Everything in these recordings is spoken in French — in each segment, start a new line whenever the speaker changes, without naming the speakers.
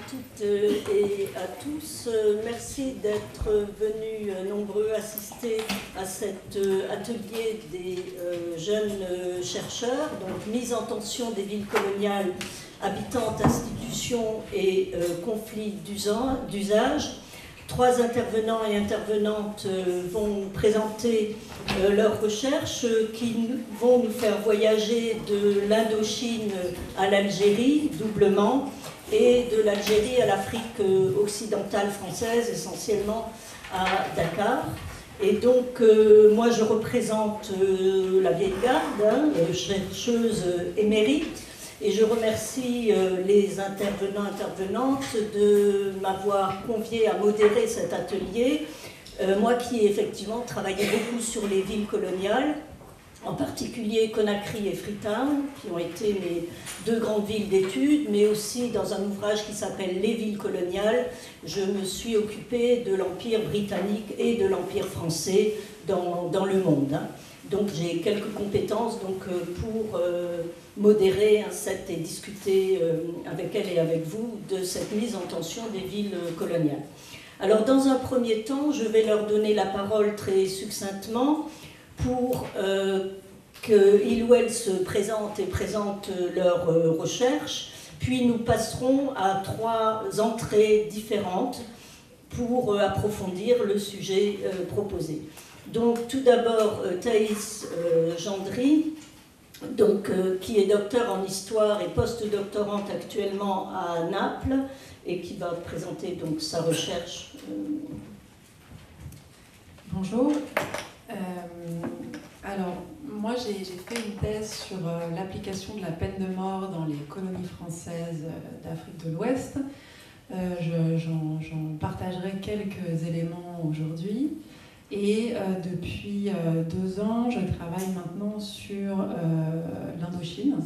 toutes et à tous. Merci d'être venus nombreux assister à cet atelier des jeunes chercheurs, donc mise en tension des villes coloniales, habitantes, institutions et conflits d'usage. 3 intervenants et intervenantes vont présenter leurs recherches qui vont nous faire voyager de l'Indochine à l'Algérie, doublement, et de l'Algérie à l'Afrique occidentale française, essentiellement à Dakar. Et donc, moi, je représente la vieille garde, chercheuse émérite, et je remercie les intervenantes de m'avoir convié à modérer cet atelier. Moi qui, effectivement, travaillais beaucoup sur les villes coloniales, en particulier Conakry et Freetown, qui ont été mes 2 grandes villes d'études, mais aussi dans un ouvrage qui s'appelle « Les villes coloniales », je me suis occupée de l'Empire britannique et de l'Empire français dans le monde. Donc j'ai quelques compétences pour modérer un set et discuter avec elle et avec vous de cette mise en tension des villes coloniales. Alors dans un premier temps, je vais leur donner la parole très succinctement pour qu'ils ou elles se présentent et présentent leurs recherches, puis nous passerons à 3 entrées différentes pour approfondir le sujet proposé. Donc tout d'abord Thaïs Gendry, qui est docteur en histoire et post-doctorante actuellement à Naples et qui va présenter donc sa recherche.
Bonjour. Alors, moi j'ai fait une thèse sur l'application de la peine de mort dans les colonies françaises d'Afrique de l'Ouest. J'en partagerai quelques éléments aujourd'hui. Et depuis 2 ans, je travaille maintenant sur l'Indochine,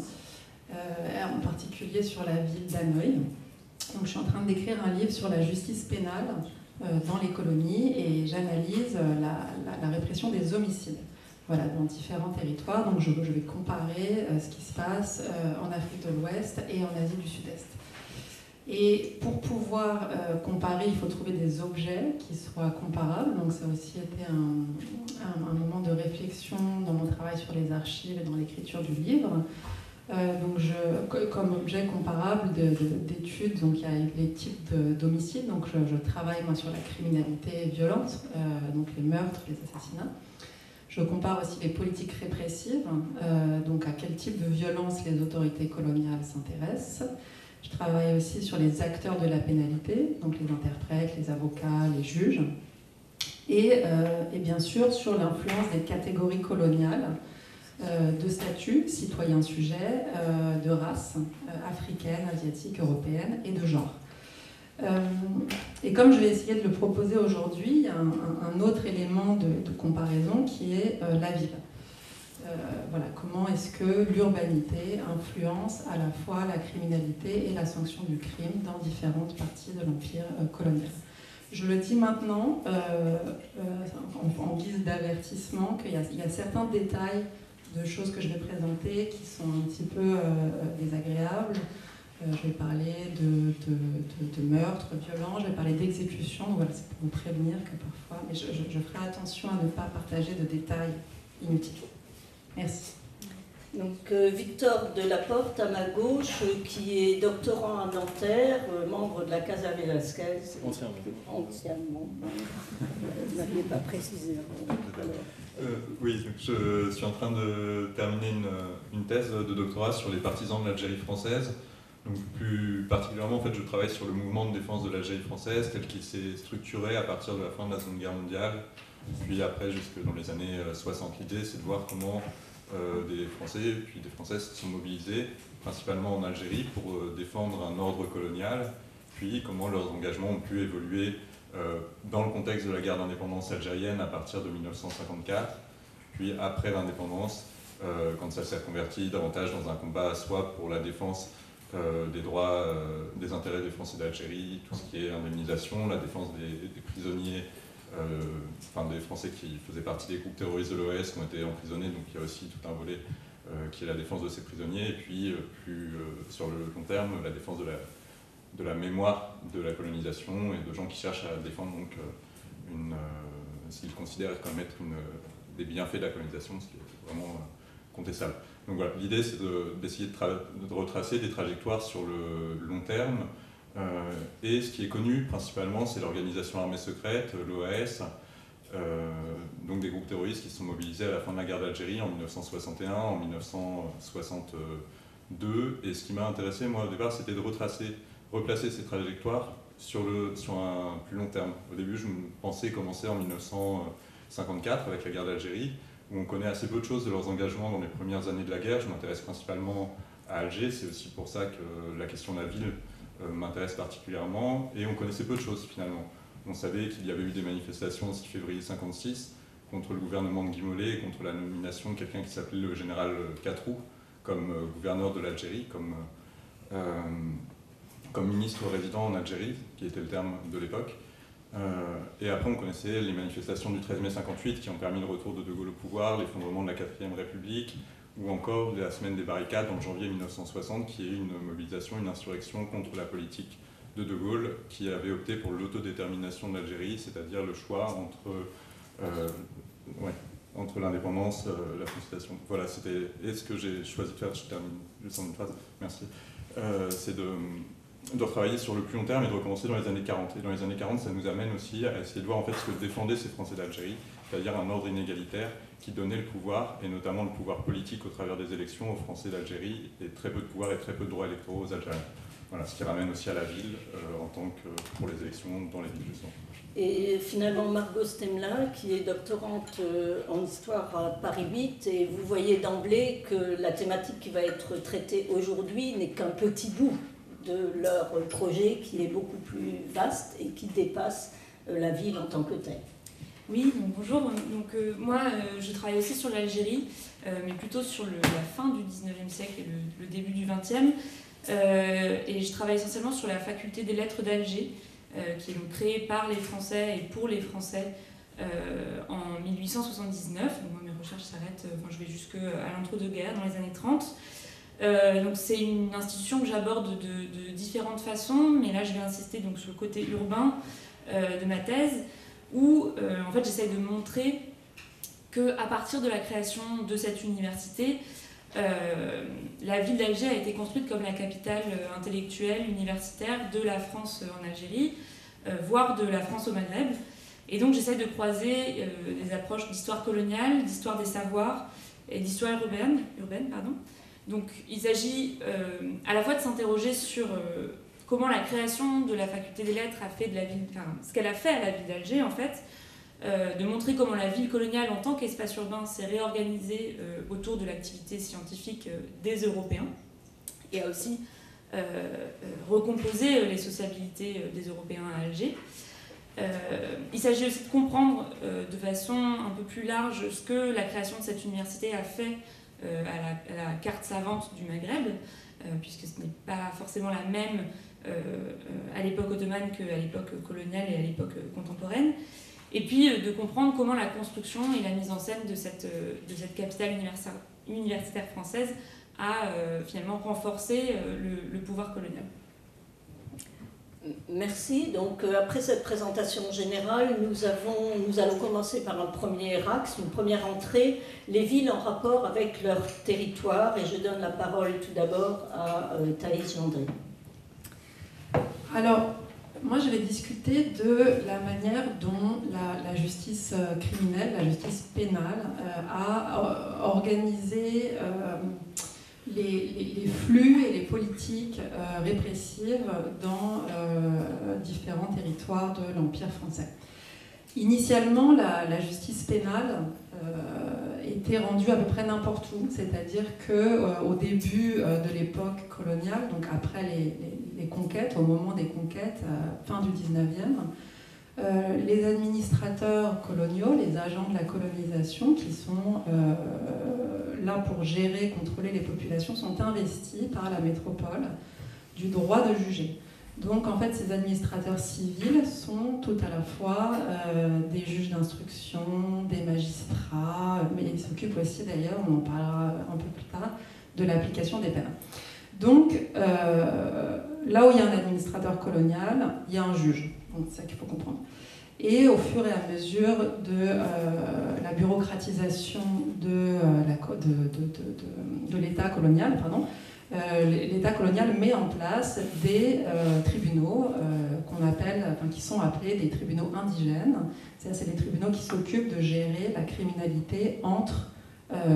en particulier sur la ville d'Hanoï. Donc je suis en train d'écrire un livre sur la justice pénale dans les colonies et j'analyse la répression des homicides, voilà, dans différents territoires. Donc je vais comparer ce qui se passe en Afrique de l'Ouest et en Asie du Sud-Est. Et pour pouvoir comparer, il faut trouver des objets qui soient comparables. Donc ça a aussi été un moment de réflexion dans mon travail sur les archives et dans l'écriture du livre. Comme objet comparable d'études, donc il y a les types d'homicides. Donc je travaille moi sur la criminalité violente, donc les meurtres, les assassinats. Je compare aussi les politiques répressives, donc à quel type de violence les autorités coloniales s'intéressent. Je travaille aussi sur les acteurs de la pénalité, donc les interprètes, les avocats, les juges, et bien sûr sur l'influence des catégories coloniales de statut, citoyen-sujet, de race, africaine, asiatique, européenne, et de genre. Et comme je vais essayer de le proposer aujourd'hui, il y a un autre élément de comparaison qui est la ville. Voilà, comment est-ce que l'urbanité influence à la fois la criminalité et la sanction du crime dans différentes parties de l'empire colonial. Je le dis maintenant en guise d'avertissement qu'il y a certains détails de choses que je vais présenter qui sont un petit peu désagréables. Je vais parler de meurtres violents, je vais parler d'exécutions, donc voilà, c'est pour vous prévenir que parfois, mais je ferai attention à ne pas partager de détails inutiles. Merci.
Donc Victor Delaporte à ma gauche, qui est doctorant à Nanterre, membre de la Casa Velasquez. Anciennement. Vous n'aviez pas précisé.
Oui, je suis en train de terminer une thèse de doctorat sur les partisans de l'Algérie française. Donc plus particulièrement, en fait, je travaille sur le mouvement de défense de l'Algérie française tel qu'il s'est structuré à partir de la fin de la Seconde Guerre mondiale, puis après jusque dans les années 60. L'idée, c'est de voir comment des Français puis des Françaises se sont mobilisés, principalement en Algérie, pour défendre un ordre colonial, puis comment leurs engagements ont pu évoluer dans le contexte de la guerre d'indépendance algérienne à partir de 1954, puis après l'indépendance, quand ça s'est converti davantage dans un combat soit pour la défense des droits, des intérêts des Français d'Algérie, tout ce qui est indemnisation, la défense des prisonniers, des Français qui faisaient partie des groupes terroristes de l'OAS qui ont été emprisonnés, donc il y a aussi tout un volet qui est la défense de ces prisonniers, et puis plus sur le long terme, la défense de la mémoire de la colonisation et de gens qui cherchent à défendre donc, ce qu'ils considèrent comme être des bienfaits de la colonisation, ce qui est vraiment contestable. Donc voilà, l'idée c'est d'essayer de retracer des trajectoires sur le long terme, et ce qui est connu principalement c'est l'organisation armée secrète, l'OAS, donc des groupes terroristes qui se sont mobilisés à la fin de la guerre d'Algérie en 1961, en 1962, et ce qui m'a intéressé moi au départ c'était de replacer ces trajectoires sur un plus long terme. Au début je pensais commencer en 1954 avec la guerre d'Algérie, où on connaît assez peu de choses de leurs engagements dans les premières années de la guerre. Je m'intéresse principalement à Alger, c'est aussi pour ça que la question de la ville m'intéresse particulièrement, et on connaissait peu de choses finalement. On savait qu'il y avait eu des manifestations le 6 février 1956 contre le gouvernement de Guy Mollet et contre la nomination de quelqu'un qui s'appelait le général Katrou comme gouverneur de l'Algérie, comme ministre résident en Algérie, qui était le terme de l'époque. Et après, on connaissait les manifestations du 13 mai 58 qui ont permis le retour de Gaulle au pouvoir, l'effondrement de la 4e République, ou encore la semaine des barricades en janvier 1960, qui est une mobilisation, une insurrection contre la politique de Gaulle, qui avait opté pour l'autodétermination de l'Algérie, c'est-à-dire le choix entre l'indépendance, la constitution. Voilà, et ce que j'ai choisi de faire, je termine juste en une phrase, merci, c'est de retravailler sur le plus long terme et de recommencer dans les années 40. Et dans les années 40, ça nous amène aussi à essayer de voir en fait ce que défendaient ces Français d'Algérie, c'est-à-dire un ordre inégalitaire qui donnait le pouvoir, et notamment le pouvoir politique au travers des élections aux Français d'Algérie, et très peu de pouvoir et très peu de droits électoraux aux Algériens. Voilà, ce qui ramène aussi à la ville en tant que pour les élections dans les villes justement.
Et finalement, Margot Stemla, qui est doctorante en histoire à Paris 8, et vous voyez d'emblée que la thématique qui va être traitée aujourd'hui n'est qu'un petit bout de leur projet qui est beaucoup plus vaste et qui dépasse la ville en tant que telle.
Oui, donc bonjour. Donc, moi, je travaille aussi sur l'Algérie, mais plutôt sur la fin du 19e siècle et le début du 20e. Et je travaille essentiellement sur la faculté des lettres d'Alger, qui est donc créée par les Français et pour les Français en 1879. Donc, moi, mes recherches s'arrêtent, je vais jusqu'à l'entre-deux-guerres, dans les années 30. Donc c'est une institution que j'aborde de différentes façons, mais là je vais insister donc sur le côté urbain de ma thèse, où en fait j'essaie de montrer qu'à partir de la création de cette université, la ville d'Alger a été construite comme la capitale intellectuelle, universitaire de la France en Algérie, voire de la France au Maghreb. Et donc j'essaie de croiser des approches d'histoire coloniale, d'histoire des savoirs et d'histoire urbaine. Donc il s'agit à la fois de s'interroger sur comment la création de la faculté des lettres a fait de la ville, ce qu'elle a fait à la ville d'Alger en fait, de montrer comment la ville coloniale en tant qu'espace urbain s'est réorganisée autour de l'activité scientifique des Européens, et a aussi recomposé les sociabilités des Européens à Alger. Il s'agit aussi de comprendre de façon un peu plus large ce que la création de cette université a fait à la carte savante du Maghreb, puisque ce n'est pas forcément la même à l'époque ottomane qu'à l'époque coloniale et à l'époque contemporaine. Et puis de comprendre comment la construction et la mise en scène de cette capitale universitaire française a finalement renforcé le pouvoir colonial.
Merci. Donc, après cette présentation générale, nous allons commencer par un premier axe, une première entrée, les villes en rapport avec leur territoire. Et je donne la parole tout d'abord à Thaïs Gendré.
Alors, moi je vais discuter de la manière dont la justice criminelle, la justice pénale, a organisé les flux et les politiques répressives dans différents territoires de l'Empire français. Initialement, la justice pénale était rendue à peu près n'importe où, c'est-à-dire qu'au début de l'époque coloniale, donc après les conquêtes, au moment des conquêtes, fin du 19e, les administrateurs coloniaux, les agents de la colonisation qui sont là pour gérer, contrôler les populations, sont investis par la métropole du droit de juger. Donc en fait ces administrateurs civils sont tout à la fois des juges d'instruction, des magistrats, mais ils s'occupent aussi d'ailleurs, on en parlera un peu plus tard, de l'application des peines. Donc, là où il y a un administrateur colonial, il y a un juge. Donc, c'est ça qu'il faut comprendre. Et au fur et à mesure de la bureaucratisation de l'État colonial, l'État colonial met en place des tribunaux qui sont appelés des tribunaux indigènes. C'est des tribunaux qui s'occupent de gérer la criminalité entre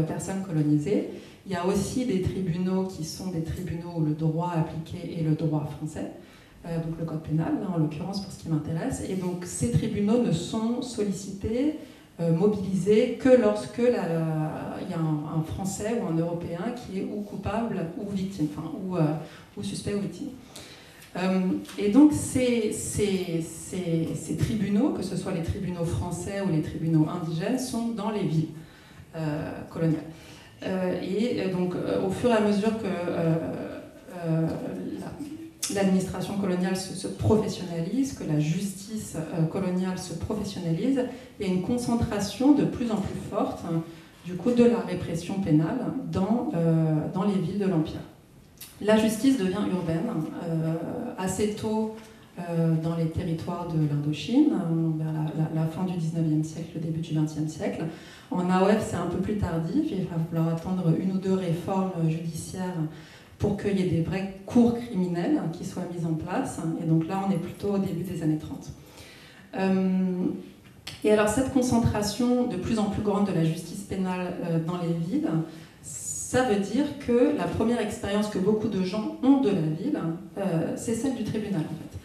personnes colonisées. Il y a aussi des tribunaux qui sont des tribunaux où le droit appliqué est le droit français. Donc le code pénal, là, en l'occurrence pour ce qui m'intéresse. Et donc ces tribunaux ne sont sollicités, mobilisés que lorsque il y a un Français ou un Européen qui est ou coupable ou victime, ou suspect ou victime. Et donc ces tribunaux, que ce soit les tribunaux français ou les tribunaux indigènes, sont dans les villes coloniales. Et donc au fur et à mesure que l'administration coloniale se professionnalise, que la justice coloniale se professionnalise, il y a une concentration de plus en plus forte du coup de la répression pénale dans les villes de l'Empire. La justice devient urbaine assez tôt dans les territoires de l'Indochine, vers la fin du 19e siècle, le début du 20e siècle. En AOF, c'est un peu plus tardif, il va falloir attendre une ou deux réformes judiciaires pour qu'il y ait des vraies cours criminelles qui soient mises en place. Et donc là, on est plutôt au début des années 30. Et alors, cette concentration de plus en plus grande de la justice pénale dans les villes, ça veut dire que la première expérience que beaucoup de gens ont de la ville, c'est celle du tribunal, en fait.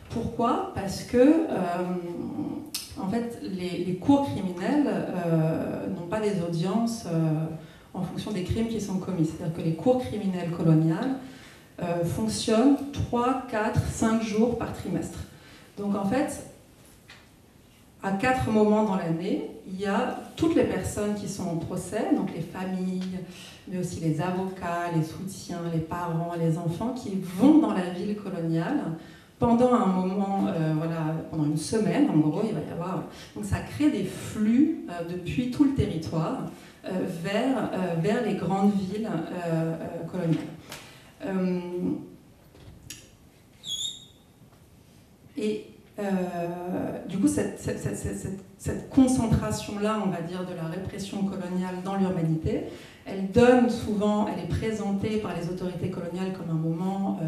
Pourquoi ? Parce que, en fait, les cours criminels n'ont pas des audiences en fonction des crimes qui sont commis. C'est-à-dire que les cours criminels coloniales fonctionnent 3, 4, 5 jours par trimestre. Donc en fait, à 4 moments dans l'année, il y a toutes les personnes qui sont en procès, donc les familles, mais aussi les avocats, les soutiens, les parents, les enfants, qui vont dans la ville coloniale pendant un moment, pendant une semaine, en gros, il va y avoir... Donc ça crée des flux depuis tout le territoire, vers les grandes villes coloniales. Du coup, cette concentration-là, on va dire, de la répression coloniale dans l'urbanité, elle est présentée par les autorités coloniales comme un moment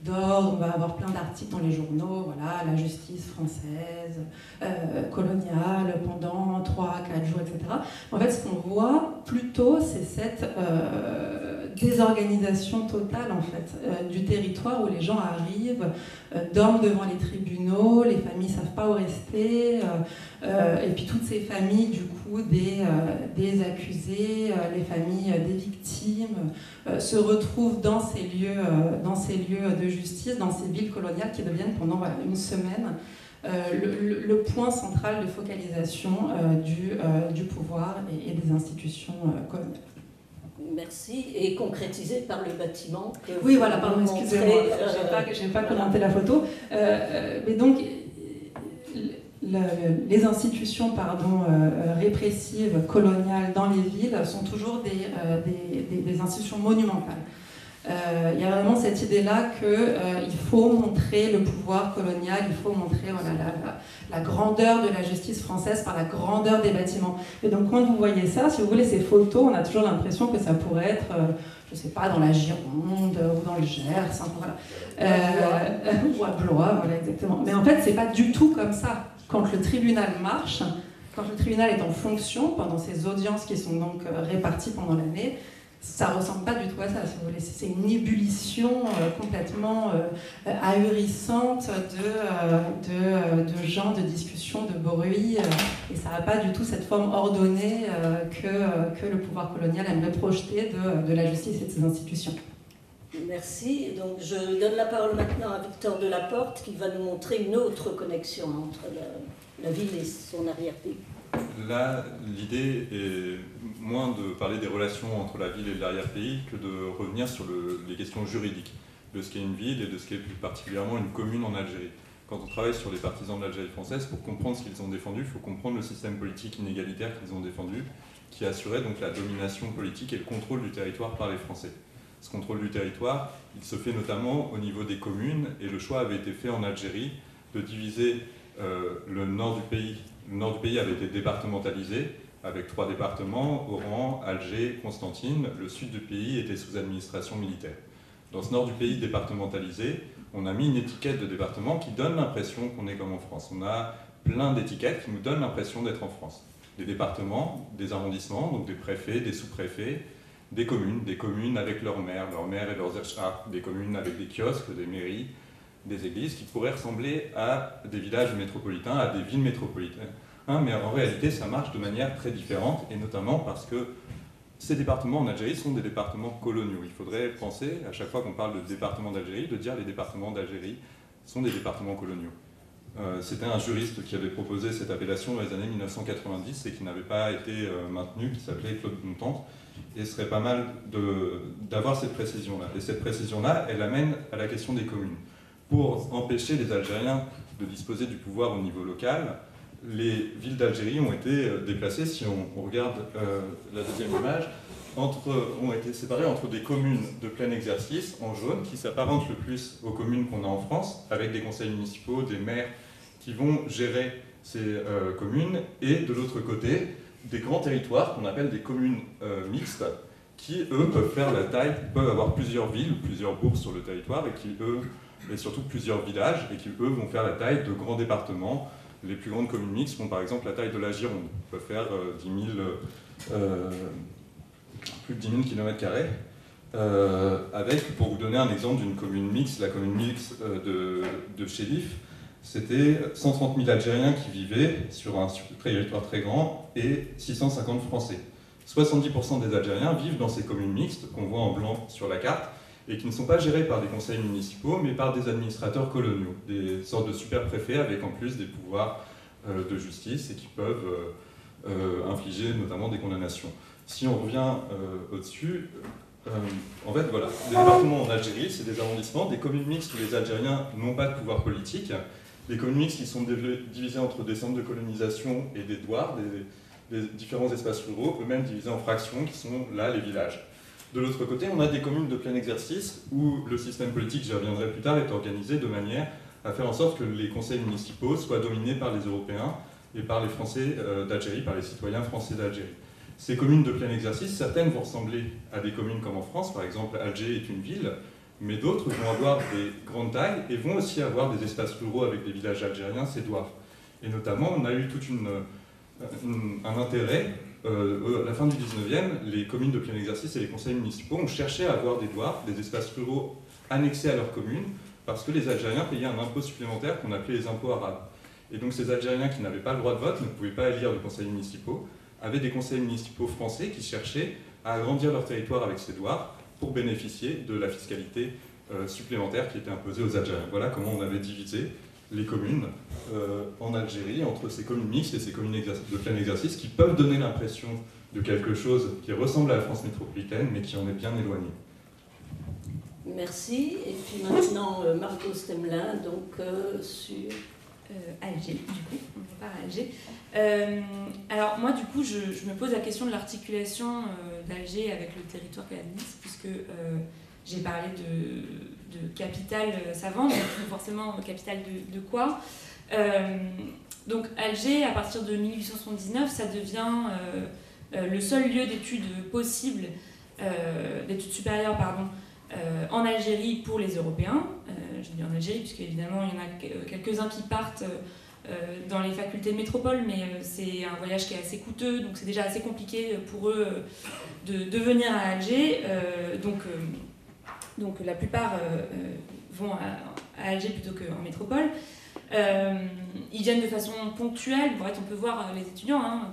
d'ordre. On va avoir plein d'articles dans les journaux, voilà, la justice française, coloniale, pendant 3-4 jours, etc. En fait, ce qu'on voit plutôt, c'est cette désorganisation totale, en fait, du territoire où les gens arrivent, dorment devant les tribunaux, les familles ne savent pas où rester, et puis toutes ces familles, du coup, des accusés, les familles des victimes, se retrouvent dans ces lieux de justice, dans ces villes coloniales qui deviennent pendant une semaine le point central de focalisation du pouvoir et des institutions coloniales.
Merci. Et concrétisé par le bâtiment que
oui, voilà, pardon, excusez-moi, je n'ai pas commenté la photo. Mais donc, les institutions répressives, coloniales dans les villes sont toujours des institutions monumentales. Il y a vraiment cette idée-là qu'il faut montrer le pouvoir colonial, il faut montrer la grandeur de la justice française par la grandeur des bâtiments. Et donc quand vous voyez ça, si vous voulez ces photos, on a toujours l'impression que ça pourrait être, je ne sais pas, dans la Gironde ou dans le Gers, ou à Blois, voilà, exactement. Mais en fait, c'est pas du tout comme ça. Quand le tribunal marche, quand le tribunal est en fonction, pendant ces audiences qui sont donc réparties pendant l'année, ça ne ressemble pas du tout à ça, si vous voulez. C'est une ébullition complètement ahurissante de gens, de discussions, de bruit, et ça n'a pas du tout cette forme ordonnée que le pouvoir colonial aimerait projeter de la justice et de ses institutions.
Merci. Donc, je donne la parole maintenant à Victor Delaporte qui va nous montrer une autre connexion entre la ville et son arrière-pays.
Là, l'idée est moins de parler des relations entre la ville et l'arrière-pays que de revenir sur les questions juridiques de ce qu'est une ville et de ce qu'est plus particulièrement une commune en Algérie. Quand on travaille sur les partisans de l'Algérie française, pour comprendre ce qu'ils ont défendu, il faut comprendre le système politique inégalitaire qu'ils ont défendu, qui assurait donc la domination politique et le contrôle du territoire par les Français. Ce contrôle du territoire, il se fait notamment au niveau des communes, et le choix avait été fait en Algérie de diviser le nord du pays. Le nord du pays avait été départementalisé, avec 3 départements, Oran, Alger, Constantine. Le sud du pays était sous administration militaire. Dans ce nord du pays départementalisé, on a mis une étiquette de département qui donne l'impression qu'on est comme en France. On a plein d'étiquettes qui nous donnent l'impression d'être en France. Des départements, des arrondissements, donc des préfets, des sous-préfets, des communes avec leurs maires et leurs écharpes, des communes avec des kiosques, des mairies, des églises qui pourraient ressembler à des villages métropolitains, à des villes métropolitaines. Mais en réalité, ça marche de manière très différente, et notamment parce que ces départements en Algérie sont des départements coloniaux. Il faudrait penser, à chaque fois qu'on parle de département d'Algérie, de dire les départements d'Algérie sont des départements coloniaux. C'était un juriste qui avait proposé cette appellation dans les années 1990 et qui n'avait pas été maintenu, qui s'appelait Claude Bontemps. Et ce serait pas mal d'avoir cette précision-là. Et cette précision-là, elle amène à la question des communes. Pour empêcher les Algériens de disposer du pouvoir au niveau local, les villes d'Algérie ont été déplacées, si on regarde la deuxième image, ont été séparées entre des communes de plein exercice, en jaune, qui s'apparentent le plus aux communes qu'on a en France, avec des conseils municipaux, des maires qui vont gérer ces communes, et de l'autre côté, des grands territoires qu'on appelle des communes mixtes, qui, eux, peuvent faire la taille, peuvent avoir plusieurs villes, plusieurs bourgs sur le territoire, et surtout plusieurs villages, et qui, eux, vont faire la taille de grands départements. Les plus grandes communes mixtes font par exemple la taille de la Gironde, peuvent faire plus de 10 000 km². Avec, pour vous donner un exemple d'une commune mixte, la commune mixte de Chélif, c'était 130 000 Algériens qui vivaient sur un territoire très grand et 650 Français. 70% des Algériens vivent dans ces communes mixtes qu'on voit en blanc sur la carte et qui ne sont pas gérées par des conseils municipaux mais par des administrateurs coloniaux, des sortes de super-préfets avec en plus des pouvoirs de justice et qui peuvent infliger notamment des condamnations. Si on revient au-dessus, en fait voilà, les départements en Algérie, c'est des arrondissements, des communes mixtes où les Algériens n'ont pas de pouvoir politique, des communes mixtes qui sont divisées entre des centres de colonisation et des douars, des différents espaces ruraux, eux-mêmes divisés en fractions qui sont là les villages. De l'autre côté, on a des communes de plein exercice où le système politique, j'y reviendrai plus tard, est organisé de manière à faire en sorte que les conseils municipaux soient dominés par les Européens et par les Français d'Algérie, par les citoyens français d'Algérie. Ces communes de plein exercice, certaines vont ressembler à des communes comme en France, par exemple Alger est une ville, mais d'autres vont avoir des grandes tailles et vont aussi avoir des espaces ruraux avec des villages algériens, ces douars. Et notamment, on a eu tout un intérêt, à la fin du 19e, les communes de plein exercice et les conseils municipaux ont cherché à avoir des douars, des espaces ruraux annexés à leurs communes, parce que les Algériens payaient un impôt supplémentaire qu'on appelait les impôts arabes. Et donc ces Algériens qui n'avaient pas le droit de vote, ne pouvaient pas élire de conseils municipaux, avaient des conseils municipaux français qui cherchaient à agrandir leur territoire avec ces douars pour bénéficier de la fiscalité supplémentaire qui était imposée aux Algériens. Voilà comment on avait divisé les communes en Algérie entre ces communes mixtes et ces communes de plein exercice qui peuvent donner l'impression de quelque chose qui ressemble à la France métropolitaine mais qui en est bien éloigné.
Merci. Et puis maintenant, Margot Stemelin, donc sur...
Alger, du coup, on part à Alger. Alors moi, du coup, je me pose la question de l'articulation d'Alger avec le territoire qu'elle administre, puisque j'ai parlé de capitale savante, donc forcément capitale de quoi. Donc Alger, à partir de 1879, ça devient le seul lieu d'études possible, d'études supérieures, pardon, en Algérie pour les Européens. Je dis en Algérie, puisque évidemment il y en a quelques-uns qui partent dans les facultés de métropole, mais c'est un voyage qui est assez coûteux, donc c'est déjà assez compliqué pour eux de venir à Alger. Donc la plupart vont à Alger plutôt qu'en métropole. Ils viennent de façon ponctuelle. En fait, on peut voir les étudiants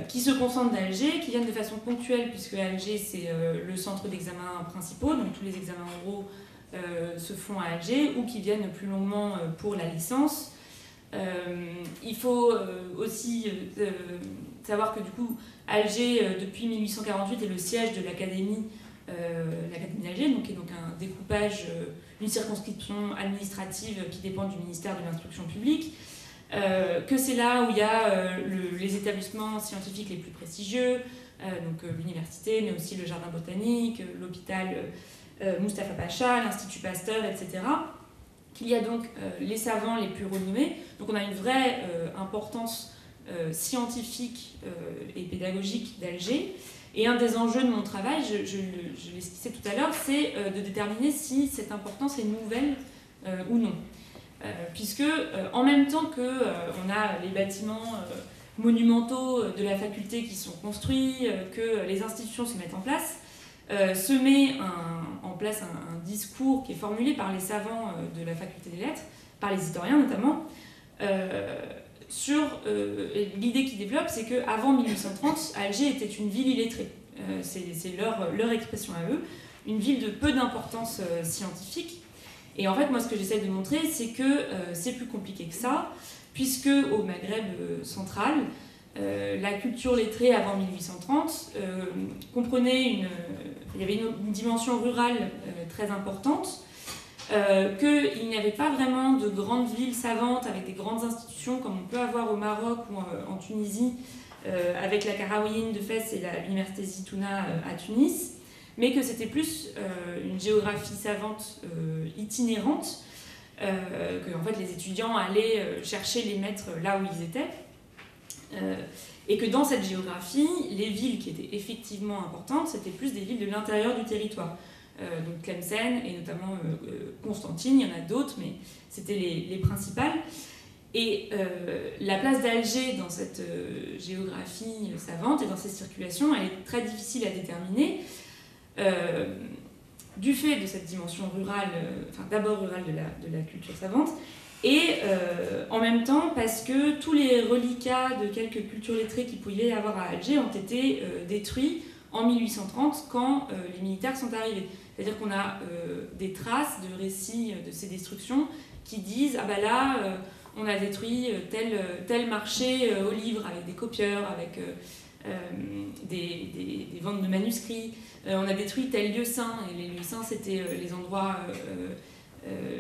qui se concentrent d'Alger, qui viennent de façon ponctuelle, puisque Alger c'est le centre d'examens principaux, donc tous les examens oraux se font à Alger, ou qui viennent plus longuement pour la licence. Il faut aussi savoir que du coup Alger depuis 1848 est le siège de l'Académie d'Alger, donc qui est donc un découpage, une circonscription administrative qui dépend du ministère de l'Instruction publique. Que c'est là où il y a les établissements scientifiques les plus prestigieux, donc l'université, mais aussi le jardin botanique, l'hôpital Mustapha Pacha, l'Institut Pasteur, etc. Qu'il y a donc les savants les plus renommés. Donc on a une vraie importance scientifique et pédagogique d'Alger. Et un des enjeux de mon travail, je l'ai esquissé tout à l'heure, c'est de déterminer si cette importance est nouvelle ou non. Puisque en même temps qu'on a les bâtiments monumentaux de la faculté qui sont construits, que les institutions se mettent en place, se met en place un discours qui est formulé par les savants de la faculté des lettres, par les historiens notamment, sur l'idée qu'ils développent, c'est qu'avant 1830, Alger était une ville illettrée. C'est leur expression à eux, une ville de peu d'importance scientifique. Et en fait, moi, ce que j'essaie de montrer, c'est que c'est plus compliqué que ça, puisque au Maghreb central, la culture lettrée avant 1830 comprenait il y avait une dimension rurale très importante, qu'il n'y avait pas vraiment de grandes villes savantes avec des grandes institutions comme on peut avoir au Maroc ou en Tunisie, avec la Qarawiyyin de Fès et l'université Zitouna à Tunis, mais que c'était plus une géographie savante itinérante, que en fait, les étudiants allaient chercher les maîtres là où ils étaient, et que dans cette géographie, les villes qui étaient effectivement importantes, c'était plus des villes de l'intérieur du territoire. Donc Tlemcen et notamment Constantine, il y en a d'autres, mais c'était les principales. Et la place d'Alger dans cette géographie savante et dans ces circulations, elle est très difficile à déterminer, du fait de cette dimension rurale, enfin d'abord rurale de la culture savante, et en même temps parce que tous les reliquats de quelques cultures lettrées qu'il pouvait y avoir à Alger ont été détruits en 1830 quand les militaires sont arrivés. C'est-à-dire qu'on a des traces de récits de ces destructions qui disent « Ah bah là, on a détruit tel marché aux livres avec des copieurs, avec des ventes de manuscrits. On a détruit tel lieu saint. » Et les lieux saints, c'était les endroits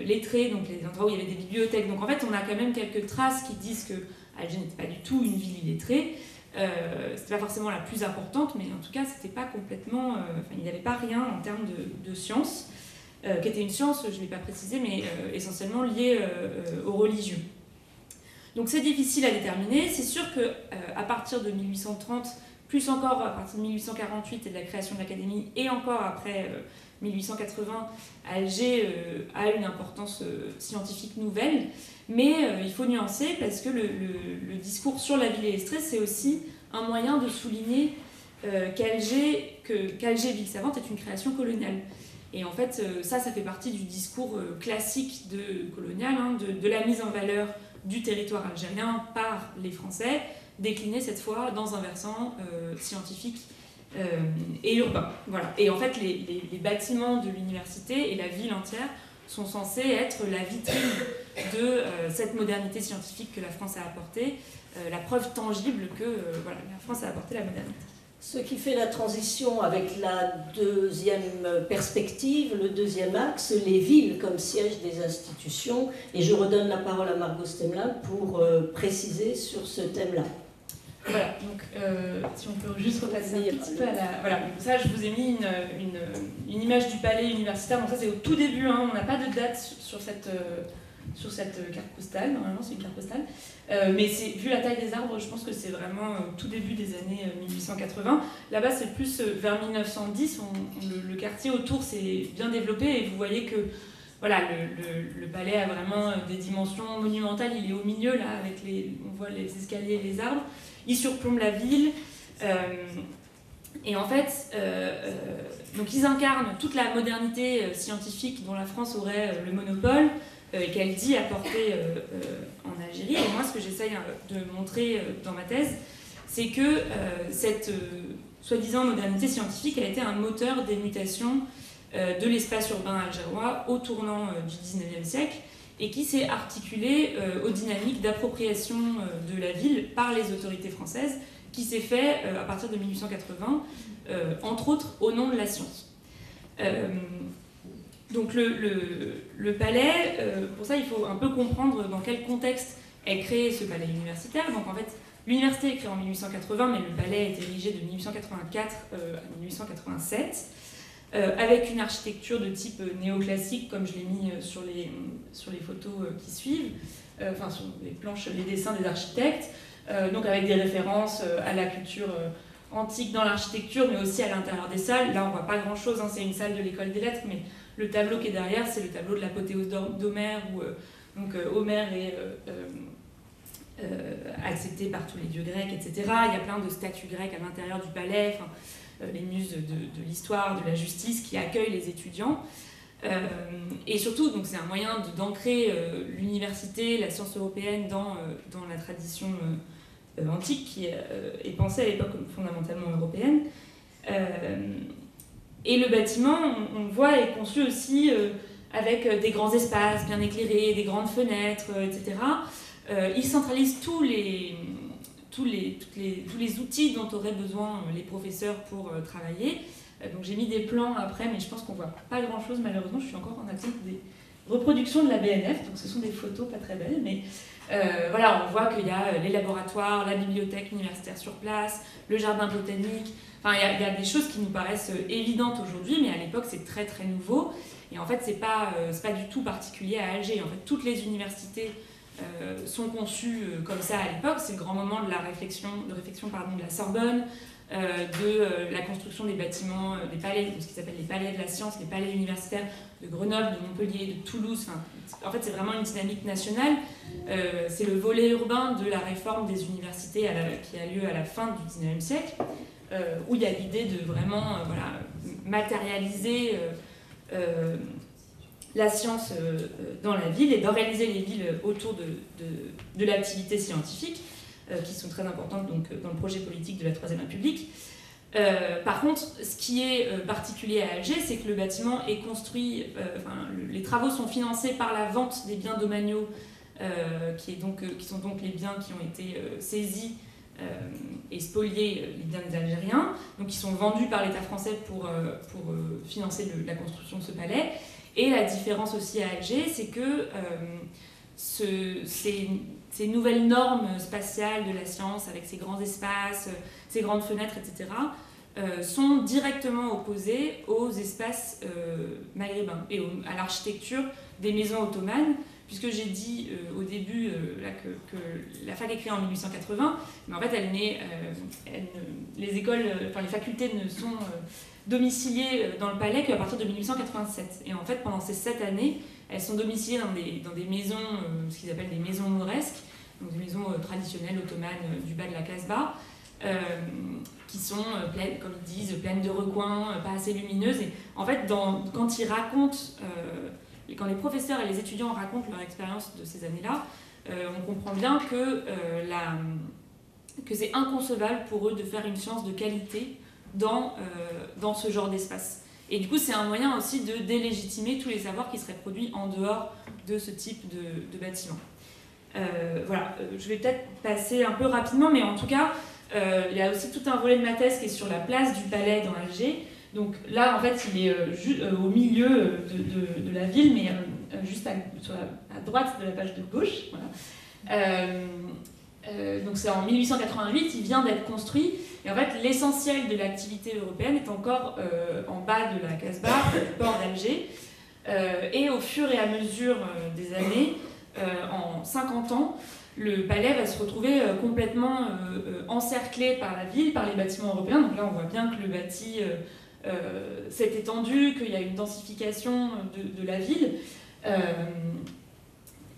lettrés, donc les endroits où il y avait des bibliothèques. Donc en fait, on a quand même quelques traces qui disent que Alger n'était pas du tout une ville illettrée. C'était pas forcément la plus importante, mais en tout cas, c'était pas complètement... il n'y avait pas rien en termes de science, qui était une science, je ne l'ai pas précisé, mais essentiellement liée aux religieux. Donc c'est difficile à déterminer. C'est sûr qu'à partir de 1830, plus encore à partir de 1848 et de la création de l'académie, et encore après 1880, Alger a une importance scientifique nouvelle. Mais il faut nuancer parce que le discours sur la ville illettrée, c'est aussi un moyen de souligner qu'Alger, ville savante, est une création coloniale. Et en fait, ça fait partie du discours classique colonial, de la mise en valeur du territoire algérien par les Français, décliné cette fois dans un versant scientifique et urbain. Voilà. Et en fait, les bâtiments de l'université et la ville entière sont censés être la vitrine de cette modernité scientifique que la France a apportée, la preuve tangible que la France a apporté la modernité.
Ce qui fait la transition avec la deuxième perspective, le deuxième axe, les villes comme siège des institutions. Et je redonne la parole à Margot Stemlin pour préciser sur ce thème-là.
Voilà, donc si on peut juste repasser un petit peu à la... Voilà, donc ça je vous ai mis une image du palais universitaire, donc ça c'est au tout début, on n'a pas de date sur cette carte postale, normalement c'est une carte postale, mais vu la taille des arbres, je pense que c'est vraiment au tout début des années 1880. Là-bas c'est plus vers 1910, le quartier autour s'est bien développé et vous voyez que voilà, le palais a vraiment des dimensions monumentales, il est au milieu là, on voit les escaliers et les arbres. Il surplombe la ville, et en fait, donc ils incarnent toute la modernité scientifique dont la France aurait le monopole, et qu'elle dit apporter en Algérie. Et moi, ce que j'essaye de montrer dans ma thèse, c'est que cette soi-disant modernité scientifique a été un moteur des mutations de l'espace urbain algérois au tournant du XIXe siècle, et qui s'est articulé aux dynamiques d'appropriation de la ville par les autorités françaises, qui s'est fait à partir de 1880, entre autres au nom de la science. Donc le palais, pour ça il faut un peu comprendre dans quel contexte est créé ce palais universitaire. Donc en fait, L'université est créée en 1880, mais le palais a été érigé de 1884 à 1887, avec une architecture de type néoclassique, comme je l'ai mis sur les photos qui suivent, enfin sur les planches, les dessins des architectes, donc avec des références à la culture antique dans l'architecture, mais aussi à l'intérieur des salles. Là, on voit pas grand-chose, hein, c'est une salle de l'école des lettres, mais le tableau qui est derrière, c'est le tableau de l'apothéose d'Homère, où donc Homère est accepté par tous les dieux grecs, etc. Il y a plein de statues grecques à l'intérieur du palais, les muses de l'histoire, de la justice qui accueillent les étudiants. Et surtout, donc c'est un moyen d'ancrer l'université, la science européenne dans la tradition antique qui est pensée à l'époque comme fondamentalement européenne. Et le bâtiment, on le voit, est conçu aussi avec des grands espaces bien éclairés, des grandes fenêtres, etc. Il centralise tous les outils dont auraient besoin les professeurs pour travailler. Donc j'ai mis des plans après, mais je pense qu'on voit pas grand-chose malheureusement. Je suis encore en attente des reproductions de la BNF, donc ce sont des photos pas très belles, mais voilà, on voit qu'il y a les laboratoires, la bibliothèque universitaire sur place, le jardin botanique. Enfin, il y a des choses qui nous paraissent évidentes aujourd'hui, mais à l'époque c'est très très nouveau. Et en fait, c'est pas du tout particulier à Alger. En fait, toutes les universités sont conçues comme ça à l'époque. C'est le grand moment de la réflexion de la Sorbonne, de la construction des bâtiments, des palais, de ce qui s'appelle les palais de la science, les palais universitaires de Grenoble, de Montpellier, de Toulouse. Enfin, en fait, c'est vraiment une dynamique nationale. C'est le volet urbain de la réforme des universités qui a lieu à la fin du XIXe siècle, où il y a l'idée de vraiment matérialiser la science dans la ville et d'organiser les villes autour de l'activité scientifique, qui sont très importantes donc, dans le projet politique de la Troisième République. Par contre, ce qui est particulier à Alger, c'est que le bâtiment est construit, les travaux sont financés par la vente des biens domaniaux, qui sont donc les biens qui ont été saisis et spoliés, les biens des Algériens, donc qui sont vendus par l'État français pour financer la construction de ce palais. Et la différence aussi à Alger, c'est que ces nouvelles normes spatiales de la science, avec ces grands espaces, ces grandes fenêtres, etc., sont directement opposées aux espaces maghrébins et à l'architecture des maisons ottomanes, puisque j'ai dit au début que la fac est créée en 1880, mais en fait, les facultés ne sont domiciliées dans le palais qu'à partir de 1887. Et en fait, pendant ces 7 années, elles sont domiciliées dans des maisons, ce qu'ils appellent des maisons mauresques, donc des maisons traditionnelles ottomanes du bas de la Casbah, qui sont pleines, comme ils disent, pleines de recoins, pas assez lumineuses. Et en fait, quand ils racontent, quand les professeurs et les étudiants racontent leur expérience de ces années-là, on comprend bien que c'est inconcevable pour eux de faire une science de qualité dans ce genre d'espace. Et du coup, c'est un moyen aussi de délégitimer tous les savoirs qui seraient produits en dehors de ce type de bâtiment. Voilà, je vais peut-être passer un peu rapidement, mais en tout cas, il y a aussi tout un volet de ma thèse qui est sur la place du palais dans Alger. Donc là, en fait, il est au milieu de la ville, mais juste à droite de la page de gauche. Voilà. Donc c'est en 1888, il vient d'être construit. Et en fait, l'essentiel de l'activité européenne est encore en bas de la Casbah, du port d'Alger. Et au fur et à mesure des années, en 50 ans, le palais va se retrouver complètement encerclé par la ville, par les bâtiments européens. Donc là, on voit bien que le bâti s'est étendu, qu'il y a une densification de la ville.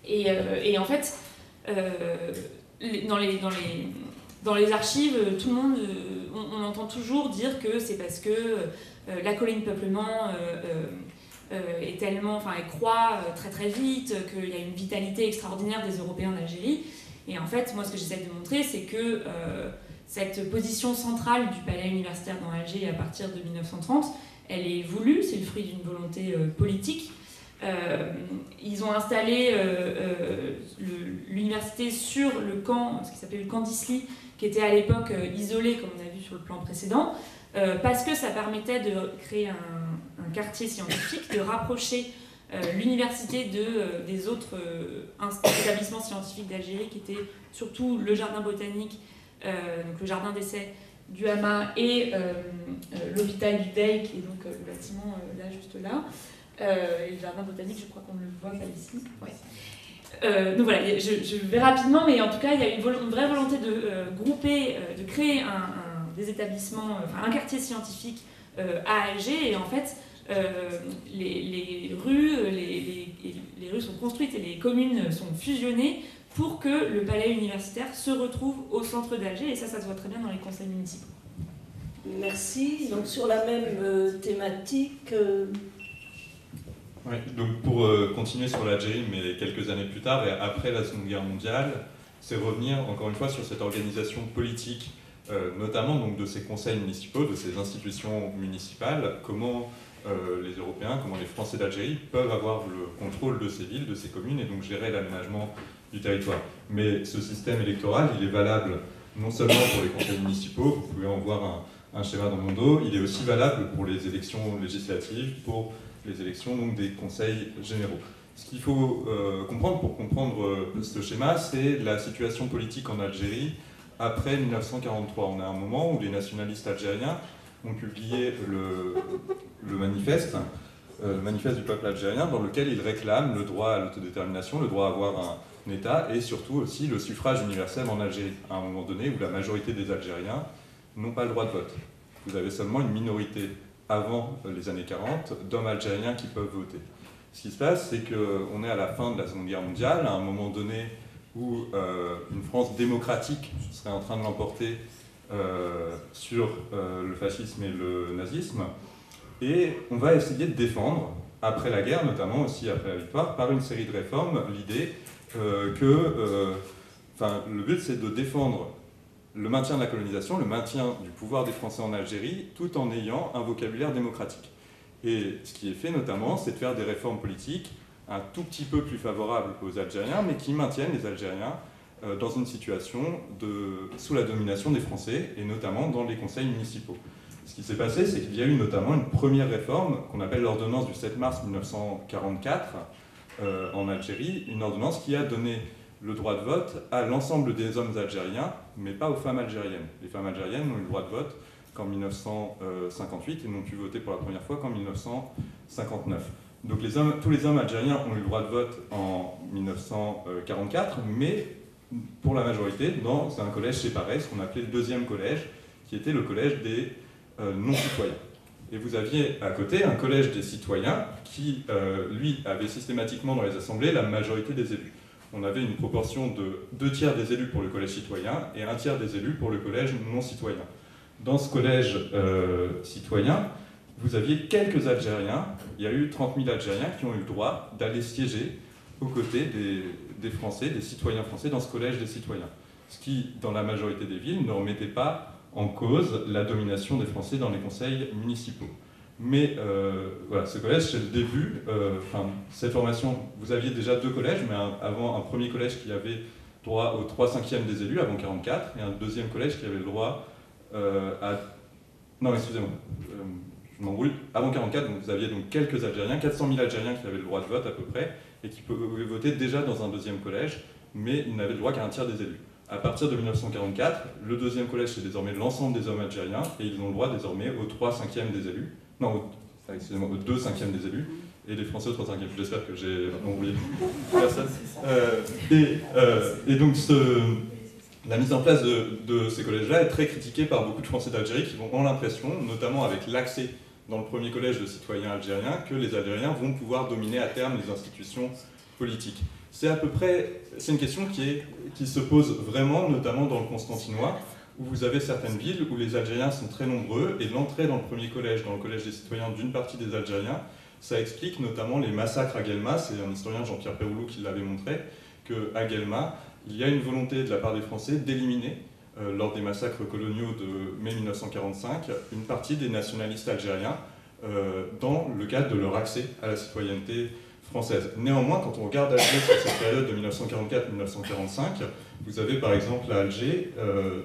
Et en fait, dans les archives, tout le monde, on entend toujours dire que c'est parce que la colline peuplement est tellement, elle croît très très vite, qu'il y a une vitalité extraordinaire des Européens d'Algérie. Et en fait, moi, ce que j'essaie de montrer, c'est que cette position centrale du palais universitaire dans Alger à partir de 1930, elle est voulue, c'est le fruit d'une volonté politique. Ils ont installé l'université sur le camp, ce qui s'appelait le camp d'Isly, qui était à l'époque isolé, comme on a vu sur le plan précédent, parce que ça permettait de créer un quartier scientifique, de rapprocher l'université des autres établissements scientifiques d'Algérie, qui étaient surtout le jardin botanique, donc le jardin d'essai du Hama et l'hôpital du Dey, qui est donc le bâtiment là, juste là. Et le jardin botanique, je crois qu'on le voit pas ici. Ouais. Donc voilà, je vais rapidement, mais en tout cas, il y a une vraie volonté de grouper, de créer des établissements, un quartier scientifique à Alger, et en fait, les rues sont construites et les communes sont fusionnées pour que le palais universitaire se retrouve au centre d'Alger, et ça se voit très bien dans les conseils municipaux.
Merci. Donc sur la même thématique...
Oui, donc pour continuer sur l'Algérie, mais quelques années plus tard, et après la Seconde Guerre mondiale, c'est revenir encore une fois sur cette organisation politique, notamment donc, de ces conseils municipaux, de ces institutions municipales, comment les Européens, comment les Français d'Algérie peuvent avoir le contrôle de ces villes, de ces communes, et donc gérer l'aménagement du territoire. Mais ce système électoral, il est valable non seulement pour les conseils municipaux, vous pouvez en voir un schéma dans mon dos, il est aussi valable pour les élections législatives, pour les élections donc, des conseils généraux. Ce qu'il faut comprendre pour comprendre ce schéma, c'est la situation politique en Algérie après 1943. On a un moment où les nationalistes algériens ont publié le manifeste du peuple algérien, dans lequel ils réclament le droit à l'autodétermination, le droit à avoir un État, et surtout aussi le suffrage universel en Algérie, à un moment donné où la majorité des Algériens n'ont pas le droit de vote. Vous avez seulement une minorité avant les années 40, d'hommes algériens qui peuvent voter. Ce qui se passe, c'est qu'on est à la fin de la Seconde Guerre mondiale, à un moment donné où une France démocratique serait en train de l'emporter sur le fascisme et le nazisme, et on va essayer de défendre, après la guerre, notamment aussi après la victoire, par une série de réformes, l'idée le but c'est de défendre le maintien de la colonisation, le maintien du pouvoir des Français en Algérie, tout en ayant un vocabulaire démocratique. Et ce qui est fait notamment, c'est de faire des réformes politiques un tout petit peu plus favorables aux Algériens, mais qui maintiennent les Algériens dans une situation sous la domination des Français, et notamment dans les conseils municipaux. Ce qui s'est passé, c'est qu'il y a eu notamment une première réforme, qu'on appelle l'ordonnance du 7 mars 1944, en Algérie, une ordonnance qui a donné le droit de vote à l'ensemble des hommes algériens, mais pas aux femmes algériennes. Les femmes algériennes n'ont eu le droit de vote qu'en 1958 et n'ont pu voter pour la première fois qu'en 1959. Donc tous les hommes algériens ont eu le droit de vote en 1944, mais pour la majorité dans un collège séparé, ce qu'on appelait le deuxième collège, qui était le collège des non-citoyens. Et vous aviez à côté un collège des citoyens qui, lui, avait systématiquement dans les assemblées la majorité des élus. On avait une proportion de 2/3 des élus pour le collège citoyen et 1/3 des élus pour le collège non-citoyen. Dans ce collège citoyen, vous aviez quelques Algériens, il y a eu 30 000 Algériens qui ont eu le droit d'aller siéger aux côtés des Français, des citoyens français dans ce collège des citoyens. Ce qui, dans la majorité des villes, ne remettait pas en cause la domination des Français dans les conseils municipaux. Mais voilà, ce collège, c'est le début. Cette formation, vous aviez déjà 2 collèges, mais avant un premier collège qui avait droit aux 3/5 des élus avant 1944, et un deuxième collège qui avait le droit à... Non, excusez-moi, je m'embrouille. Avant 1944, donc, vous aviez donc quelques Algériens, 400 000 Algériens qui avaient le droit de vote à peu près, et qui pouvaient voter déjà dans un deuxième collège, mais ils n'avaient le droit qu'à 1/3 des élus. À partir de 1944, le deuxième collège, c'est désormais l'ensemble des hommes algériens, et ils ont le droit désormais aux 3/5 des élus. Non, excusez-moi, aux 2/5 des élus, et les Français aux 3/5. J'espère que j'ai embrouillé personne. Et donc, la mise en place de ces collèges-là est très critiquée par beaucoup de Français d'Algérie qui ont l'impression, notamment avec l'accès dans le premier collège de citoyens algériens, que les Algériens vont pouvoir dominer à terme les institutions politiques. C'est une question qui se pose vraiment, notamment dans le Constantinois, où vous avez certaines villes où les Algériens sont très nombreux, et l'entrée dans le premier collège, dans le collège des citoyens d'une partie des Algériens, ça explique notamment les massacres à Guelma. C'est un historien, Jean-Pierre Péroulou, qui l'avait montré, qu'à Guelma, il y a une volonté de la part des Français d'éliminer, lors des massacres coloniaux de mai 1945, une partie des nationalistes algériens dans le cadre de leur accès à la citoyenneté française. Néanmoins, quand on regarde Alger sur cette période de 1944-1945, vous avez par exemple à Alger,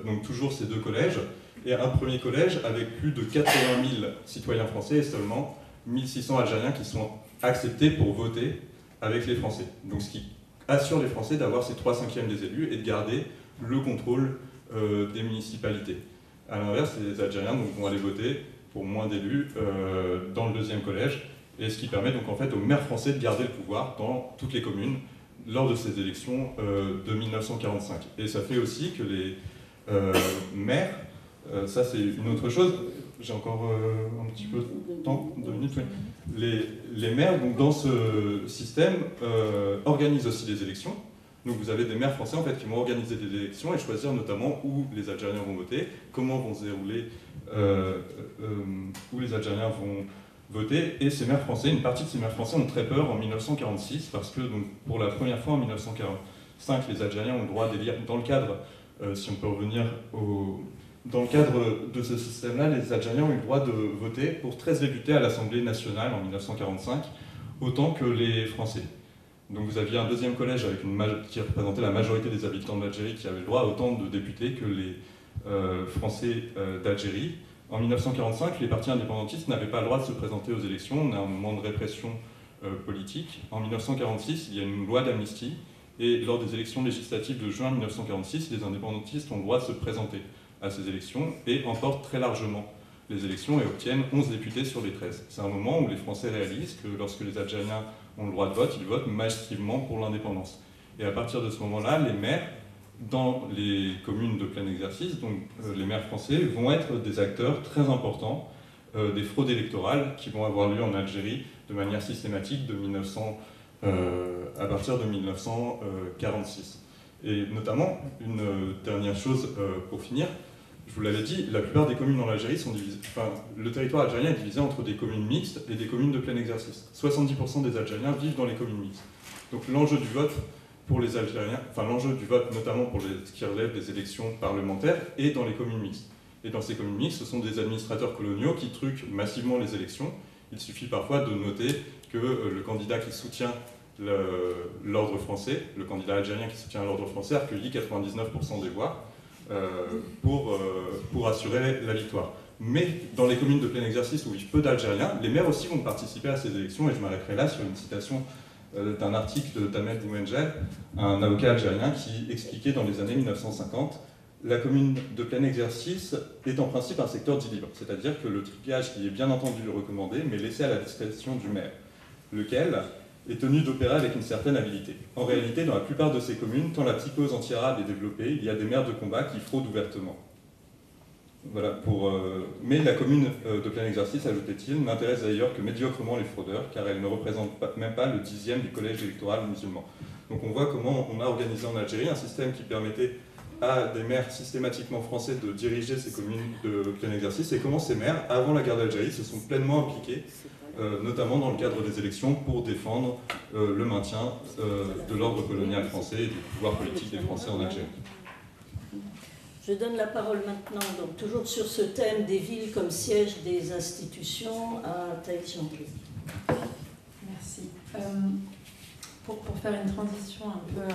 donc toujours ces 2 collèges, et un premier collège avec plus de 80 000 citoyens français et seulement 1600 Algériens qui sont acceptés pour voter avec les Français. Donc ce qui assure les Français d'avoir ces 3/5 des élus et de garder le contrôle des municipalités. A l'inverse, les Algériens donc, vont aller voter pour moins d'élus dans le deuxième collège, et ce qui permet donc en fait aux maires français de garder le pouvoir dans toutes les communes lors de ces élections de 1945. Et ça fait aussi que les maires, ça c'est une autre chose, j'ai encore un petit peu de temps, 2 minutes, oui. Les maires, donc, dans ce système, organisent aussi les élections. Donc vous avez des maires français en fait, qui vont organiser des élections et choisir notamment où les Algériens vont voter, comment vont se dérouler, où les Algériens vont voter. Et ces maires français, une partie de ces maires français ont très peur en 1946 parce que donc, pour la première fois en 1945, les Algériens ont le droit d'élire, dans le cadre, si on peut revenir dans le cadre de ce système-là, les Algériens ont eu le droit de voter pour 13 députés à l'Assemblée nationale en 1945, autant que les Français. Donc vous aviez un deuxième collège avec qui représentait la majorité des habitants de l'Algérie qui avaient le droit à autant de députés que les Français d'Algérie. En 1945, les partis indépendantistes n'avaient pas le droit de se présenter aux élections, on a un moment de répression politique. En 1946, il y a une loi d'amnistie, et lors des élections législatives de juin 1946, les indépendantistes ont le droit de se présenter à ces élections et emportent très largement les élections et obtiennent 11 députés sur les 13. C'est un moment où les Français réalisent que lorsque les Algériens ont le droit de vote, ils votent massivement pour l'indépendance. Et à partir de ce moment-là, les maires, dans les communes de plein exercice, donc les maires français, vont être des acteurs très importants des fraudes électorales qui vont avoir lieu en Algérie de manière systématique à partir de 1946. Et notamment, une dernière chose pour finir, je vous l'avais dit, la plupart des communes en Algérie sont divisées, enfin, le territoire algérien est divisé entre des communes mixtes et des communes de plein exercice. 70% des Algériens vivent dans les communes mixtes. Donc l'enjeu du vote pour les Algériens, enfin l'enjeu du vote notamment pour ce qui relève des élections parlementaires, est dans les communes mixtes. Et dans ces communes mixtes, ce sont des administrateurs coloniaux qui truquent massivement les élections. Il suffit parfois de noter que le candidat qui soutient l'ordre français, le candidat algérien qui soutient l'ordre français a recueilli 99% des voix pour assurer la victoire. Mais dans les communes de plein exercice où vivent peu d'Algériens, les maires aussi vont participer à ces élections, et je m'arrêterai là sur une citation d'un article de Tamel Bouengel, un avocat algérien qui expliquait dans les années 1950 « La commune de plein exercice est en principe un secteur dit libre, c'est-à-dire que le triage qui est bien entendu recommandé, mais laissé à la discrétion du maire, lequel est tenu d'opérer avec une certaine habileté. En réalité, dans la plupart de ces communes, tant la psychose anti-arabe est développée, il y a des maires de combat qui fraudent ouvertement. » Voilà, mais la commune de plein exercice, ajoutait-il, n'intéresse d'ailleurs que médiocrement les fraudeurs, car elle ne représente même pas le 10e du collège électoral musulman. Donc on voit comment on a organisé en Algérie un système qui permettait à des maires systématiquement français de diriger ces communes de plein exercice, et comment ces maires, avant la guerre d'Algérie, se sont pleinement impliqués, notamment dans le cadre des élections, pour défendre le maintien de l'ordre colonial français et du pouvoir politique des Français en Algérie.
Je donne la parole maintenant, donc toujours sur ce thème des villes comme siège des institutions, à Thaïs Gendry.
Merci. Pour faire une transition un peu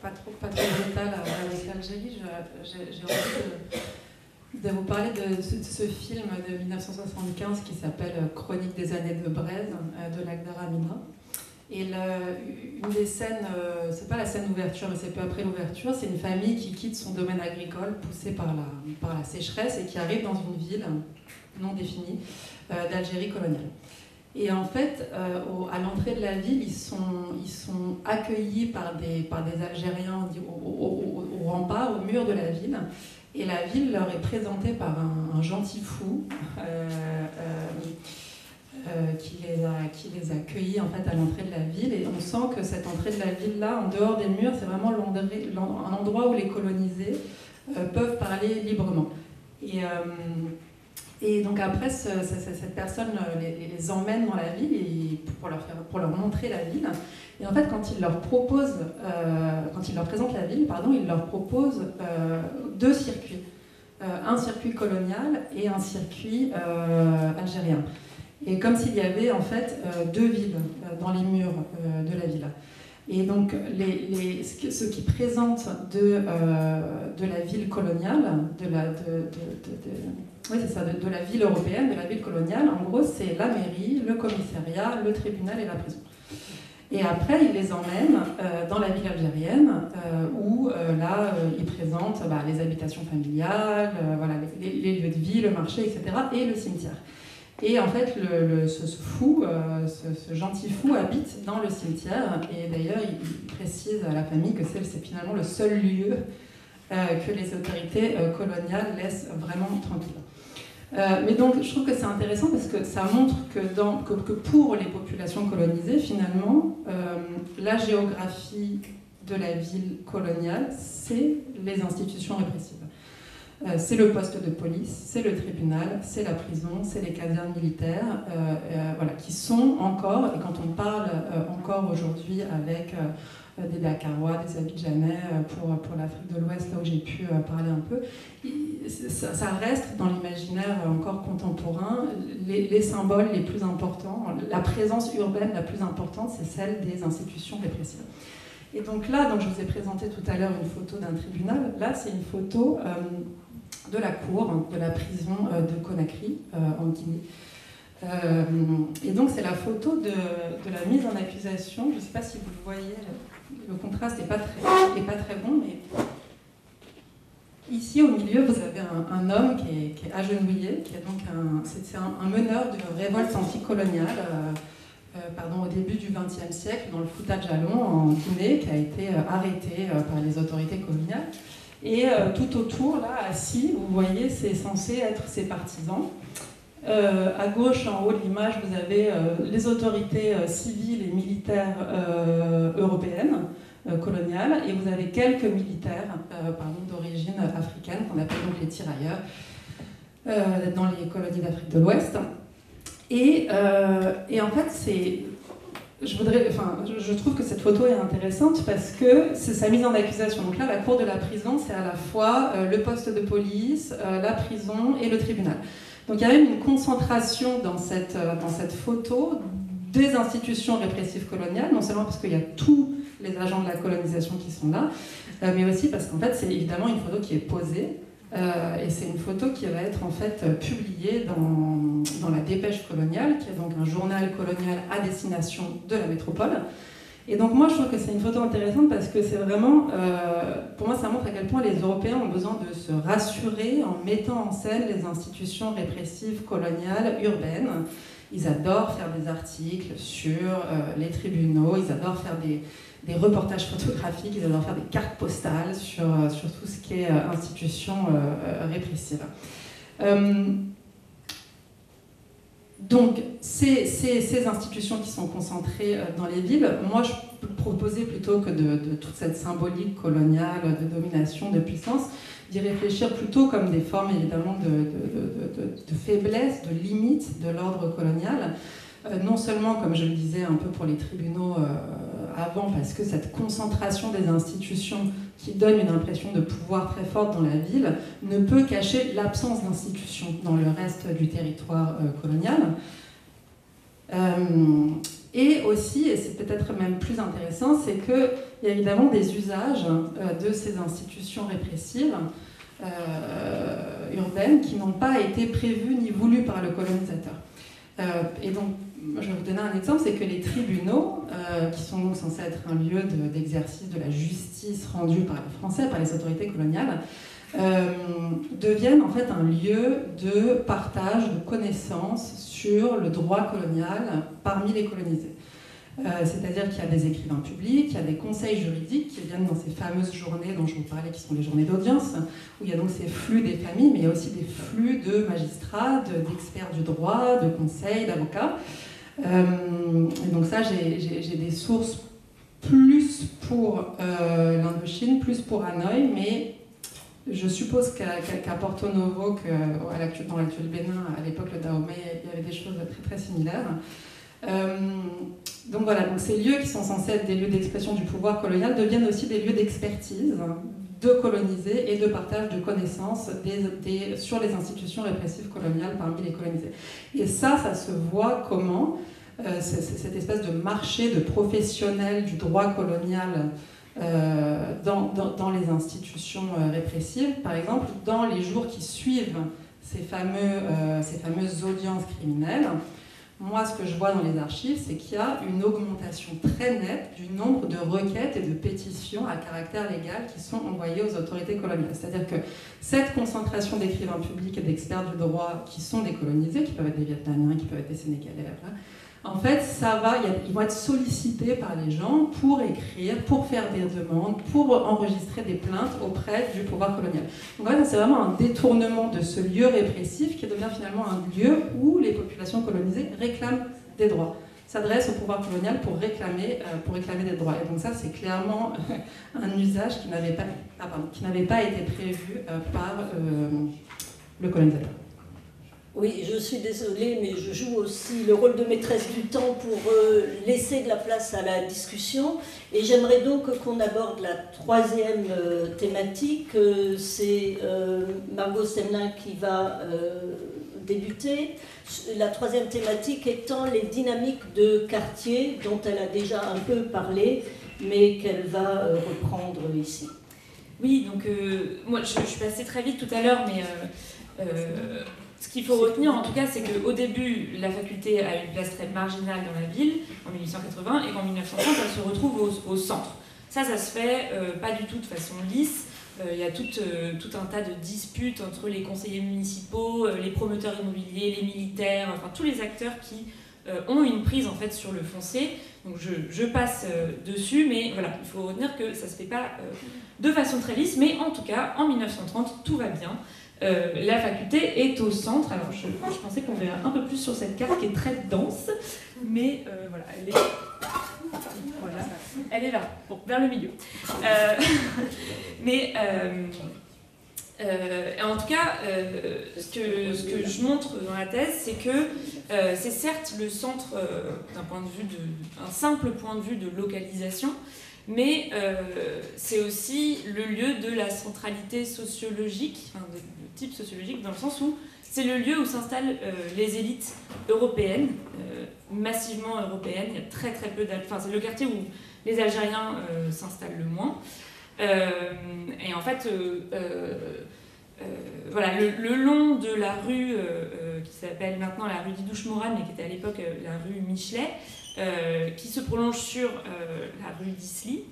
pas trop brutale avec l'Algérie, j'ai envie de vous parler de ce film de 1975 qui s'appelle Chronique des années de Braise de Lakhdar Amina. Et une des scènes, c'est pas la scène d'ouverture, mais c'est peu après l'ouverture, c'est une famille qui quitte son domaine agricole poussé par la sécheresse et qui arrive dans une ville non définie d'Algérie coloniale. Et en fait, à l'entrée de la ville, ils sont accueillis par des Algériens au rempart, au mur de la ville. Et la ville leur est présentée par un gentil fou qui les a accueillis en fait, à l'entrée de la ville. Et on sent que cette entrée de la ville-là, en dehors des murs, c'est vraiment un endroit où les colonisés peuvent parler librement. Et donc après, cette personne les emmène dans la ville pour leur montrer la ville. Et en fait, quand il leur présente la ville, il leur propose 2 circuits. Un circuit colonial et un circuit algérien. Et comme s'il y avait en fait 2 villes dans les murs de la ville. Et donc, ce qui présente de la ville coloniale, de la ville européenne, de la ville coloniale, en gros, c'est la mairie, le commissariat, le tribunal et la prison. Et après, il les emmène dans la ville algérienne, où là, il présente les habitations familiales, voilà, les lieux de vie, le marché, etc., et le cimetière. Et en fait, ce gentil fou habite dans le cimetière, et d'ailleurs, il précise à la famille que c'est finalement le seul lieu que les autorités coloniales laissent vraiment tranquille. Mais donc, je trouve que c'est intéressant parce que ça montre que pour les populations colonisées, finalement, la géographie de la ville coloniale, c'est les institutions répressives. C'est le poste de police, c'est le tribunal, c'est la prison, c'est les casernes militaires, voilà, qui sont encore, et quand on parle encore aujourd'hui avec des Dakarois, des Abidjanais pour l'Afrique de l'Ouest, là où j'ai pu parler un peu, ça reste dans l'imaginaire encore contemporain les symboles les plus importants, la présence urbaine la plus importante, c'est celle des institutions répressives. Et donc là, je vous ai présenté tout à l'heure une photo d'un tribunal, là c'est une photo de la cour, de la prison de Conakry, en Guinée. Et donc c'est la photo de la mise en accusation. Je ne sais pas si vous le voyez, le contraste n'est pas très bon, mais ici au milieu vous avez un homme qui est agenouillé, qui est donc un meneur d'une révolte anticoloniale, au début du XXe siècle, dans le Fouta Djallon en Guinée, qui a été arrêté par les autorités coloniales. Et tout autour, là, assis, vous voyez, c'est censé être ses partisans. À gauche, en haut de l'image, vous avez les autorités civiles et militaires européennes, coloniales, et vous avez quelques militaires d'origine africaine, qu'on appelle donc les tirailleurs, dans les colonies d'Afrique de l'Ouest. Et en fait, je trouve que cette photo est intéressante parce que c'est sa mise en accusation. Donc là, la cour de la prison, c'est à la fois le poste de police, la prison et le tribunal. Donc il y a même une concentration dans cette photo des institutions répressives coloniales, non seulement parce qu'il y a tous les agents de la colonisation qui sont là, mais aussi parce qu'en fait, c'est évidemment une photo qui est posée. Et c'est une photo qui va être en fait publiée dans la Dépêche coloniale, qui est donc un journal colonial à destination de la métropole. Et donc moi je trouve que c'est une photo intéressante parce que c'est vraiment, pour moi ça montre à quel point les Européens ont besoin de se rassurer en mettant en scène les institutions répressives coloniales urbaines. Ils adorent faire des articles sur les tribunaux, ils adorent faire des reportages photographiques, ils adorent faire des cartes postales sur tout ce qui est institution répressive. Donc, ces institutions qui sont concentrées dans les villes, moi je proposais plutôt que de toute cette symbolique coloniale de domination, de puissance, d'y réfléchir plutôt comme des formes évidemment de faiblesse, de limite de l'ordre colonial. Non seulement, comme je le disais un peu pour les tribunaux avant, parce que cette concentration des institutions qui donne une impression de pouvoir très forte dans la ville ne peut cacher l'absence d'institutions dans le reste du territoire colonial. Et aussi, et c'est peut-être même plus intéressant, c'est qu'il y a évidemment des usages de ces institutions répressives urbaines qui n'ont pas été prévus ni voulus par le colonisateur. Et donc, je vais vous donner un exemple, c'est que les tribunaux, qui sont donc censés être un lieu d'exercice de la justice rendue par les Français, par les autorités coloniales, deviennent en fait un lieu de partage de connaissances sur le droit colonial parmi les colonisés. C'est-à-dire qu'il y a des écrivains publics, il y a des conseils juridiques qui viennent dans ces fameuses journées dont je vous parlais, qui sont les journées d'audience, où il y a donc ces flux des familles, mais il y a aussi des flux de magistrats, d'experts du droit, de conseils, d'avocats. Et donc ça, j'ai des sources plus pour l'Indochine, plus pour Hanoï, mais je suppose qu'à Porto Novo, dans l'actuel Bénin, à l'époque le Dahomey, il y avait des choses très très similaires. Donc voilà, donc ces lieux qui sont censés être des lieux d'expression du pouvoir colonial deviennent aussi des lieux d'expertise, de colonisés et de partage de connaissances sur les institutions répressives coloniales parmi les colonisés. Et ça se voit comment cette espèce de marché de professionnels du droit colonial dans les institutions répressives. Par exemple, dans les jours qui suivent ces fameuses audiences criminelles, moi, ce que je vois dans les archives, c'est qu'il y a une augmentation très nette du nombre de requêtes et de pétitions à caractère légal qui sont envoyées aux autorités coloniales. C'est-à-dire que cette concentration d'écrivains publics et d'experts du droit qui sont décolonisés, qui peuvent être des Vietnamiens, qui peuvent être des Sénégalais, en fait, ils vont être sollicités par les gens pour écrire, pour faire des demandes, pour enregistrer des plaintes auprès du pouvoir colonial. Donc en fait, c'est vraiment un détournement de ce lieu répressif qui devient finalement un lieu où les populations colonisées réclament des droits, s'adressent au pouvoir colonial pour réclamer des droits. Et donc ça, c'est clairement un usage qui n'avait pas été prévu par le colonisateur.
Oui, je suis désolée, mais je joue aussi le rôle de maîtresse du temps pour laisser de la place à la discussion. Et j'aimerais donc qu'on aborde la troisième thématique. C'est Margot Semelin qui va débuter. La troisième thématique étant les dynamiques de quartier, dont elle a déjà un peu parlé, mais qu'elle va reprendre ici.
Oui, donc moi je suis passée très vite tout à l'heure, mais... ce qu'il faut retenir en tout cas, c'est qu'au début, la faculté a une place très marginale dans la ville, en 1880, et qu'en 1930, elle se retrouve au centre. Ça se fait pas du tout de façon lisse. Il y a tout un tas de disputes entre les conseillers municipaux, les promoteurs immobiliers, les militaires, enfin tous les acteurs qui ont une prise en fait sur le foncier. Donc je passe dessus, mais voilà, il faut retenir que ça se fait pas de façon très lisse, mais en tout cas, en 1930, tout va bien. La faculté est au centre. Alors je pensais qu'on verrait un peu plus sur cette carte qui est très dense, mais voilà, elle est là, bon, vers le milieu. Mais en tout cas, ce que je montre dans la thèse, c'est que c'est certes le centre d'un simple point de vue de localisation, mais c'est aussi le lieu de la centralité sociologique, enfin, de type sociologique, dans le sens où c'est le lieu où s'installent les élites européennes, massivement européennes. Il y a très très peu enfin, c'est le quartier où les Algériens s'installent le moins. Et en fait, voilà, le long de la rue qui s'appelle maintenant la rue Didouche Morane, mais qui était à l'époque la rue Michelet, qui se prolonge sur la rue d'Isly,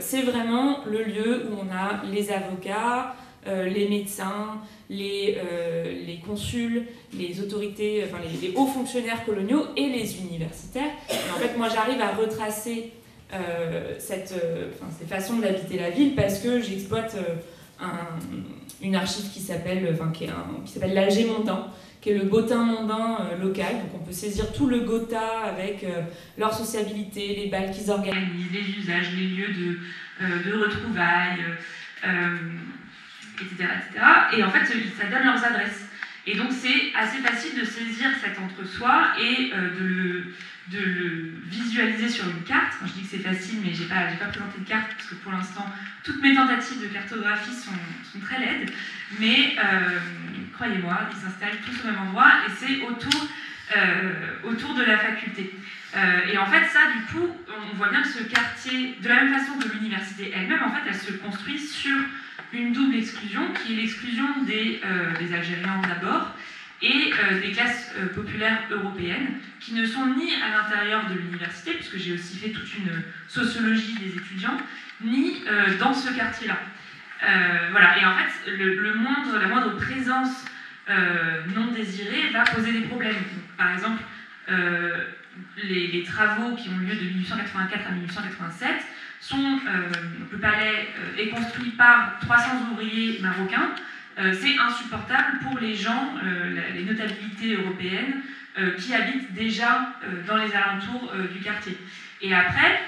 c'est vraiment le lieu où on a les avocats, les médecins, les consuls, les autorités, enfin les hauts fonctionnaires coloniaux et les universitaires. Et en fait, moi, j'arrive à retracer ces façons d'habiter la ville parce que j'exploite une archive qui s'appelle l'Alger mondain, qui est le Gotha mondain local. Donc on peut saisir tout le Gotha avec leur sociabilité, les bals qu'ils organisent, les usages, les lieux de retrouvailles, etc., etc. Et en fait, ça donne leurs adresses. Et donc c'est assez facile de saisir cet entre-soi et de le visualiser sur une carte. Enfin, je dis que c'est facile, mais j'ai pas présenté de carte parce que pour l'instant, toutes mes tentatives de cartographie sont très laides. Mais croyez-moi, ils s'installent tous au même endroit et c'est autour de la faculté. Et en fait, ça, du coup, on voit bien que ce quartier, de la même façon que l'université elle-même, en fait, elle se construit sur une double exclusion, qui est l'exclusion des Algériens d'abord, et des classes populaires européennes, qui ne sont ni à l'intérieur de l'université, puisque j'ai aussi fait toute une sociologie des étudiants, ni dans ce quartier-là. Voilà, et en fait, la moindre présence non désirée va poser des problèmes. Donc, par exemple, les travaux qui ont lieu de 1884 à 1887 le palais est construit par 300 ouvriers marocains. C'est insupportable pour les gens, les notabilités européennes qui habitent déjà dans les alentours du quartier. Et après,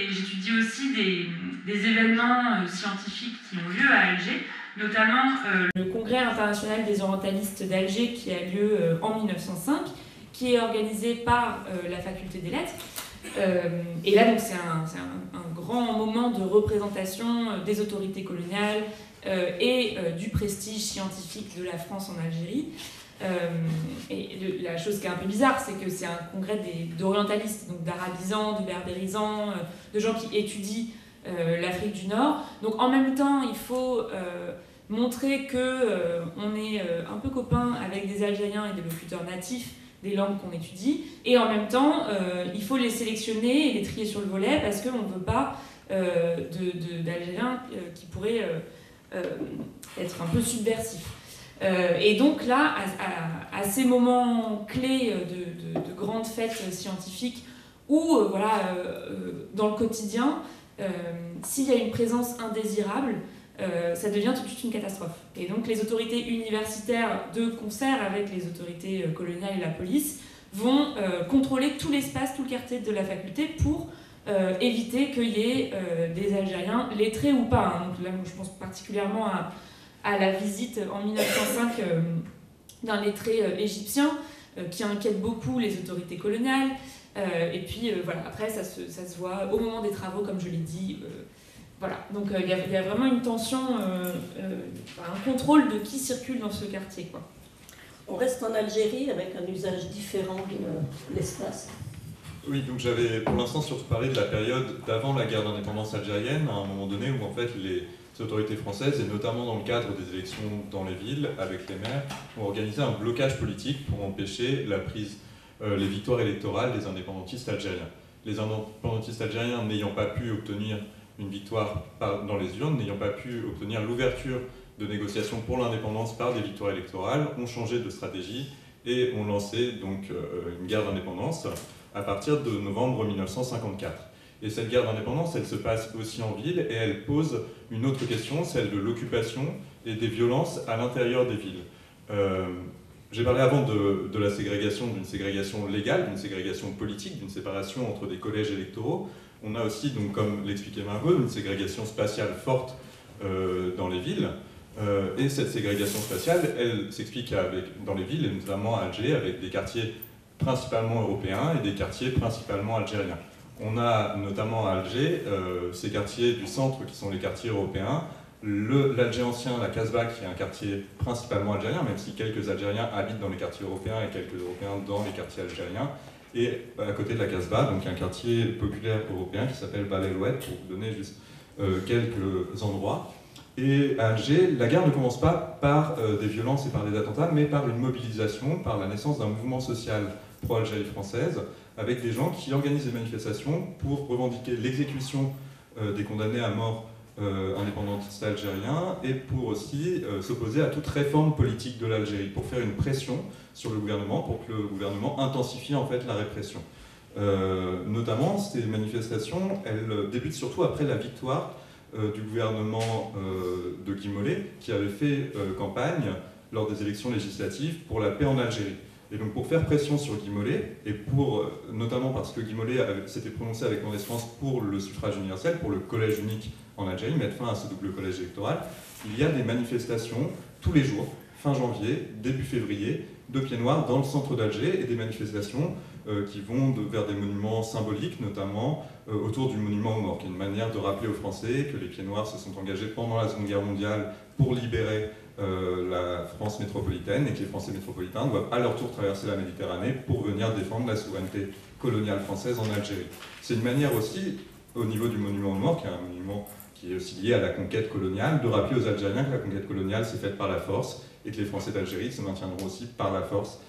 j'étudie aussi des événements scientifiques qui ont lieu à Alger, notamment le Congrès international des orientalistes d'Alger qui a lieu en 1905, qui est organisé par la faculté des lettres. Et là, donc, c'est un grand moment de représentation des autorités coloniales et du prestige scientifique de la France en Algérie. Et la chose qui est un peu bizarre, c'est que c'est un congrès d'orientalistes, donc d'arabisants, de berbérisants, de gens qui étudient l'Afrique du Nord. Donc en même temps, il faut montrer qu'on est un peu copains avec des Algériens et des locuteurs natifs des langues qu'on étudie, et en même temps, il faut les sélectionner et les trier sur le volet parce qu'on ne veut pas d'Algériens qui pourraient être un peu subversifs. Et donc là, à ces moments clés de grandes fêtes scientifiques où, dans le quotidien, s'il y a une présence indésirable, ça devient tout de suite une catastrophe. Et donc les autorités universitaires, de concert avec les autorités coloniales et la police, vont contrôler tout l'espace, tout le quartier de la faculté pour éviter qu'il y ait des Algériens, lettrés ou pas. Hein. Donc là, je pense particulièrement à la visite en 1905 d'un lettré égyptien qui inquiète beaucoup les autorités coloniales. Et puis après, ça se voit au moment des travaux, comme je l'ai dit. Voilà, donc il y a vraiment une tension, un contrôle de qui circule dans ce quartier, quoi.
On reste en Algérie avec un usage différent de l'espace.
Oui, donc j'avais pour l'instant surtout parlé de la période d'avant la guerre d'indépendance algérienne, à un moment donné où en fait les autorités françaises, et notamment dans le cadre des élections dans les villes, avec les maires, ont organisé un blocage politique pour empêcher les victoires électorales des indépendantistes algériens. Les indépendantistes algériens n'ayant pas pu obtenir une victoire dans les urnes, n'ayant pas pu obtenir l'ouverture de négociations pour l'indépendance par des victoires électorales, ont changé de stratégie et ont lancé donc une guerre d'indépendance à partir de novembre 1954. Et cette guerre d'indépendance, elle se passe aussi en ville et elle pose une autre question, celle de l'occupation et des violences à l'intérieur des villes. J'ai parlé avant de la ségrégation, d'une ségrégation légale, d'une ségrégation politique, d'une séparation entre des collèges électoraux. On a aussi, donc, comme l'expliquait Margot, une ségrégation spatiale forte dans les villes. Et cette ségrégation spatiale, elle s'explique dans les villes, et notamment à Alger, avec des quartiers principalement européens et des quartiers principalement algériens. On a notamment à Alger ces quartiers du centre qui sont les quartiers européens, l'Alger ancien, la Casbah, qui est un quartier principalement algérien, même si quelques Algériens habitent dans les quartiers européens et quelques Européens dans les quartiers algériens. Et à côté de la Casbah, donc un quartier populaire européen qui s'appelle Bab el Oued, pour vous donner juste quelques endroits. Et à Alger, la guerre ne commence pas par des violences et par des attentats, mais par une mobilisation, par la naissance d'un mouvement social pro-Algérie française, avec des gens qui organisent des manifestations pour revendiquer l'exécution des condamnés à mort indépendantistes algériens et pour aussi s'opposer à toute réforme politique de l'Algérie, pour faire une pression sur le gouvernement, pour que le gouvernement intensifie en fait la répression. Notamment, ces manifestations, elles débutent surtout après la victoire du gouvernement de Guy Mollet, qui avait fait campagne lors des élections législatives pour la paix en Algérie. Et donc pour faire pression sur Guy Mollet, et notamment parce que Guy Mollet s'était prononcé avec condescendance pour le suffrage universel, pour le collège unique en Algérie, mettre fin à ce double collège électoral, il y a des manifestations tous les jours, fin janvier, début février, de pieds noirs dans le centre d'Alger, et des manifestations qui vont vers des monuments symboliques, notamment autour du monument aux morts, qui est une manière de rappeler aux Français que les pieds noirs se sont engagés pendant la Seconde Guerre mondiale pour libérer la France métropolitaine, et que les Français métropolitains doivent à leur tour traverser la Méditerranée pour venir défendre la souveraineté coloniale française en Algérie. C'est une manière aussi, au niveau du monument aux morts, qui est un monument qui est aussi lié à la conquête coloniale, de rappeler aux Algériens que la conquête coloniale s'est faite par la force, et que les Français d'Algérie se maintiendront aussi par la force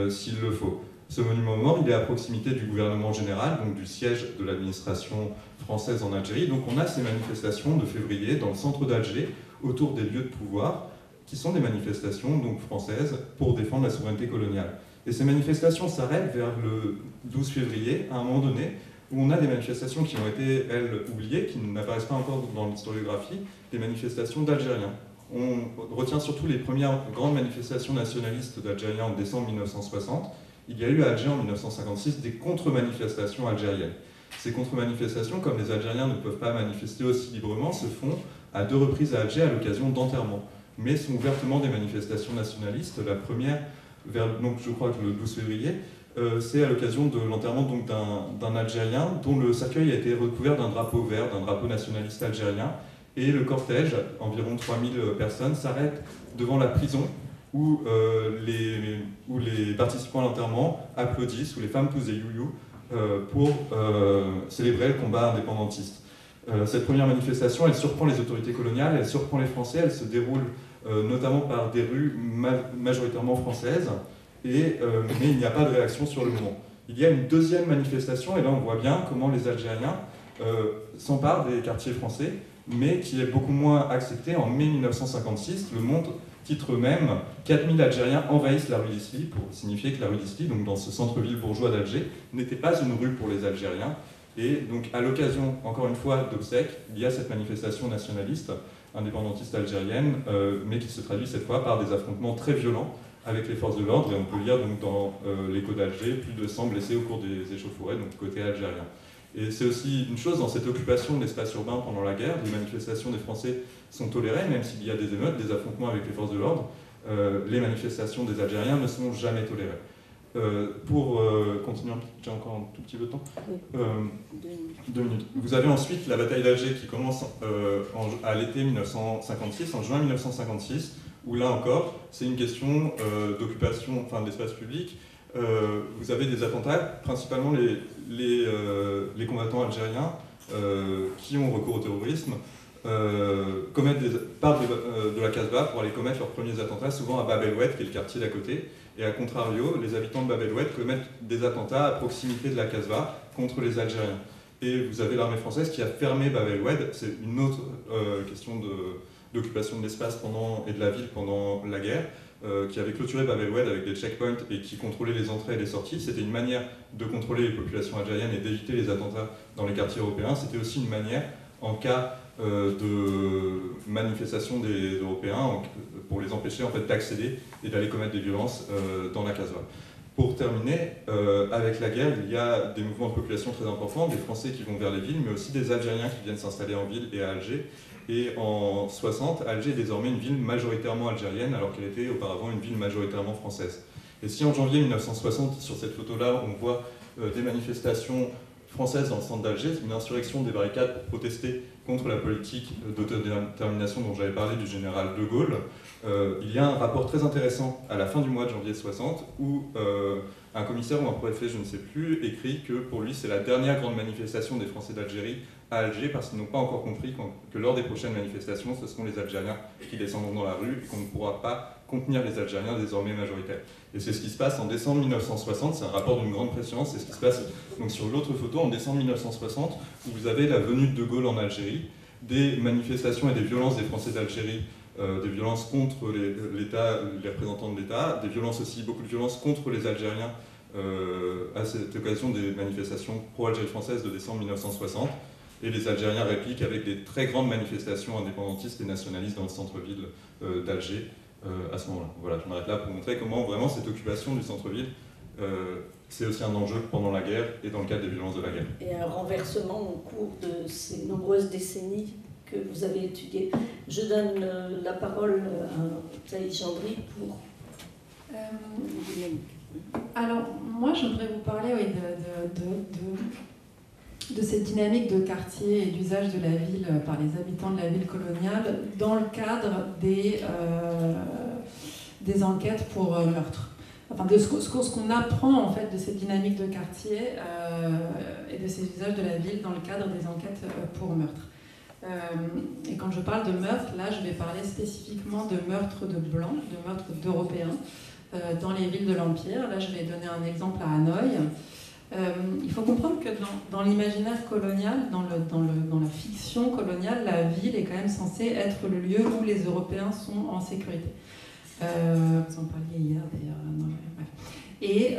s'il le faut. Ce monument aux morts, il est à proximité du gouvernement général, donc du siège de l'administration française en Algérie. Donc on a ces manifestations de février dans le centre d'Alger, autour des lieux de pouvoir, qui sont des manifestations donc françaises pour défendre la souveraineté coloniale. Et ces manifestations s'arrêtent vers le 12 février, à un moment donné, où on a des manifestations qui ont été, elles, oubliées, qui n'apparaissent pas encore dans l'historiographie, des manifestations d'Algériens. On retient surtout les premières grandes manifestations nationalistes d'Algériens en décembre 1960. Il y a eu à Alger en 1956 des contre-manifestations algériennes. Ces contre-manifestations, comme les Algériens ne peuvent pas manifester aussi librement, se font à 2 reprises à Alger à l'occasion d'enterrements, mais sont ouvertement des manifestations nationalistes. La première, donc je crois que le 12 février, c'est à l'occasion de l'enterrement d'un Algérien dont le cercueil a été recouvert d'un drapeau vert, d'un drapeau nationaliste algérien, et le cortège, environ 3000 personnes, s'arrête devant la prison où les participants à l'enterrement applaudissent, où les femmes poussent des you-you pour célébrer le combat indépendantiste. Cette première manifestation, elle surprend les autorités coloniales, elle surprend les Français, elle se déroule notamment par des rues majoritairement françaises, mais il n'y a pas de réaction sur le moment. Il y a une deuxième manifestation, et là on voit bien comment les Algériens s'emparent des quartiers français, mais qui est beaucoup moins acceptée. En mai 1956, Le Monde titre même « 4000 Algériens envahissent la rue d'Isly » pour signifier que la rue d'Isly, donc dans ce centre-ville bourgeois d'Alger, n'était pas une rue pour les Algériens. Et donc à l'occasion, encore une fois, d'obsèques, il y a cette manifestation nationaliste, indépendantiste algérienne, mais qui se traduit cette fois par des affrontements très violents avec les forces de l'ordre. Et on peut lire donc dans l'écho d'Alger, plus de 100 blessés au cours des échauffourées, donc côté algérien. Et c'est aussi une chose dans cette occupation de l'espace urbain pendant la guerre, les manifestations des Français sont tolérées, même s'il y a des émeutes, des affrontements avec les forces de l'ordre, les manifestations des Algériens ne sont jamais tolérées. Pour continuer, j'ai encore un tout petit peu de temps. 2 minutes. Vous avez ensuite la bataille d'Alger qui commence à l'été 1956, en juin 1956, où là encore, c'est une question d'occupation, enfin, de l'espace public. Vous avez des attentats, principalement les combattants algériens qui ont recours au terrorisme, partent de la Casbah pour aller commettre leurs premiers attentats, souvent à Bab el-Oued, qui est le quartier d'à côté. Et à contrario, les habitants de Bab el-Oued commettent des attentats à proximité de la Casbah contre les Algériens. Et vous avez l'armée française qui a fermé Bab el-Oued. C'est une autre question d'occupation de l'espace et de la ville pendant la guerre, qui avait clôturé Bab el-Oued avec des checkpoints et qui contrôlait les entrées et les sorties. C'était une manière de contrôler les populations algériennes et d'éviter les attentats dans les quartiers européens. C'était aussi une manière, en cas de manifestation des Européens, pour les empêcher en fait, d'accéder et d'aller commettre des violences dans la Casbah. Pour terminer, avec la guerre, il y a des mouvements de population très importants, des Français qui vont vers les villes, mais aussi des Algériens qui viennent s'installer en ville et à Alger. Et en 60, Alger est désormais une ville majoritairement algérienne, alors qu'elle était auparavant une ville majoritairement française. Et si en janvier 1960, sur cette photo-là, on voit des manifestations françaises dans le centre d'Alger, c'est une insurrection des barricades pour protester contre la politique d'autodétermination dont j'avais parlé du général de Gaulle. Il y a un rapport très intéressant à la fin du mois de janvier 60 où un commissaire ou un préfet, je ne sais plus, écrit que pour lui c'est la dernière grande manifestation des Français d'Algérie à Alger parce qu'ils n'ont pas encore compris que lors des prochaines manifestations, ce seront les Algériens qui descendront dans la rue et qu'on ne pourra pas contenir les Algériens désormais majoritaires. Et c'est ce qui se passe en décembre 1960, c'est un rapport d'une grande préséance, c'est ce qui se passe donc, sur l'autre photo en décembre 1960, où vous avez la venue de De Gaulle en Algérie, des manifestations et des violences des Français d'Algérie, des violences contre l'État, les représentants de l'État, des violences aussi, beaucoup de violences contre les Algériens à cette occasion des manifestations pro-Algérie française de décembre 1960. Et les Algériens répliquent avec des très grandes manifestations indépendantistes et nationalistes dans le centre-ville d'Alger à ce moment-là. Voilà, je m'arrête là pour montrer comment vraiment cette occupation du centre-ville, c'est aussi un enjeu pendant la guerre et dans le cadre des violences de la guerre.
Et un renversement au cours de ces nombreuses décennies que vous avez étudiées. Je donne la parole à Thaïs Gendry pour...
Alors, moi, je voudrais vous parler oui, de cette dynamique de quartier et d'usage de la ville par les habitants de la ville coloniale dans le cadre des enquêtes pour meurtre. Enfin, de ce qu'on apprend en fait de cette dynamique de quartier et de ces usages de la ville dans le cadre des enquêtes pour meurtre. Et quand je parle de meurtre, là, je vais parler spécifiquement de meurtres de blancs, de meurtres d'Européens dans les villes de l'Empire. Là, je vais donner un exemple à Hanoï. Il faut comprendre que dans l'imaginaire colonial, dans la fiction coloniale, la ville est quand même censée être le lieu où les Européens sont en sécurité. Vous en parliez hier d'ailleurs. Et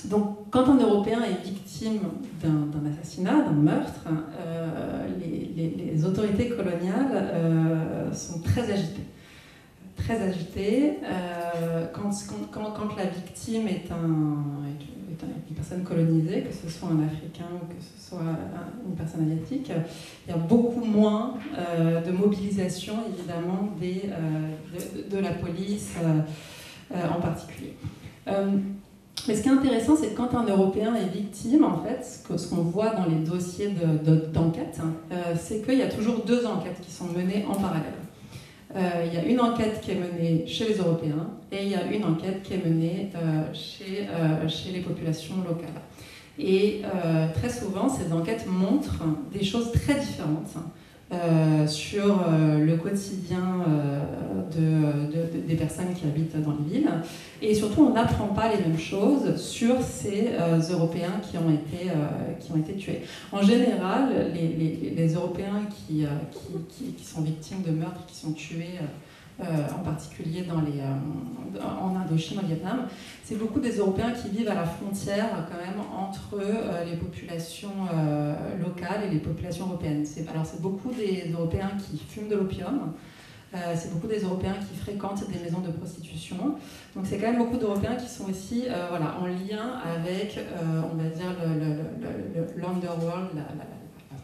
donc, quand un Européen est victime d'un assassinat, d'un meurtre, les autorités coloniales sont très agitées. Très agitées. Quand la victime est une personne colonisée, que ce soit un Africain ou que ce soit une personne asiatique, il y a beaucoup moins de mobilisation, évidemment, de la police en particulier. Mais ce qui est intéressant, c'est que quand un Européen est victime, en fait, ce qu'on voit dans les dossiers d'enquête, c'est qu'il y a toujours 2 enquêtes qui sont menées en parallèle. il y a une enquête qui est menée chez les Européens et il y a une enquête qui est menée chez les populations locales. Et très souvent, ces enquêtes montrent des choses très différentes sur le quotidien des personnes qui habitent dans les villes. Et surtout, on n'apprend pas les mêmes choses sur ces Européens qui ont été tués. En général, les Européens qui sont victimes de meurtres, qui sont tués, en particulier en Indochine, au Vietnam, c'est beaucoup des Européens qui vivent à la frontière quand même entre les populations locales et les populations européennes. Alors c'est beaucoup des Européens qui fument de l'opium, c'est beaucoup des Européens qui fréquentent des maisons de prostitution. Donc c'est quand même beaucoup d'Européens qui sont aussi en lien avec, on va dire, l'underworld, la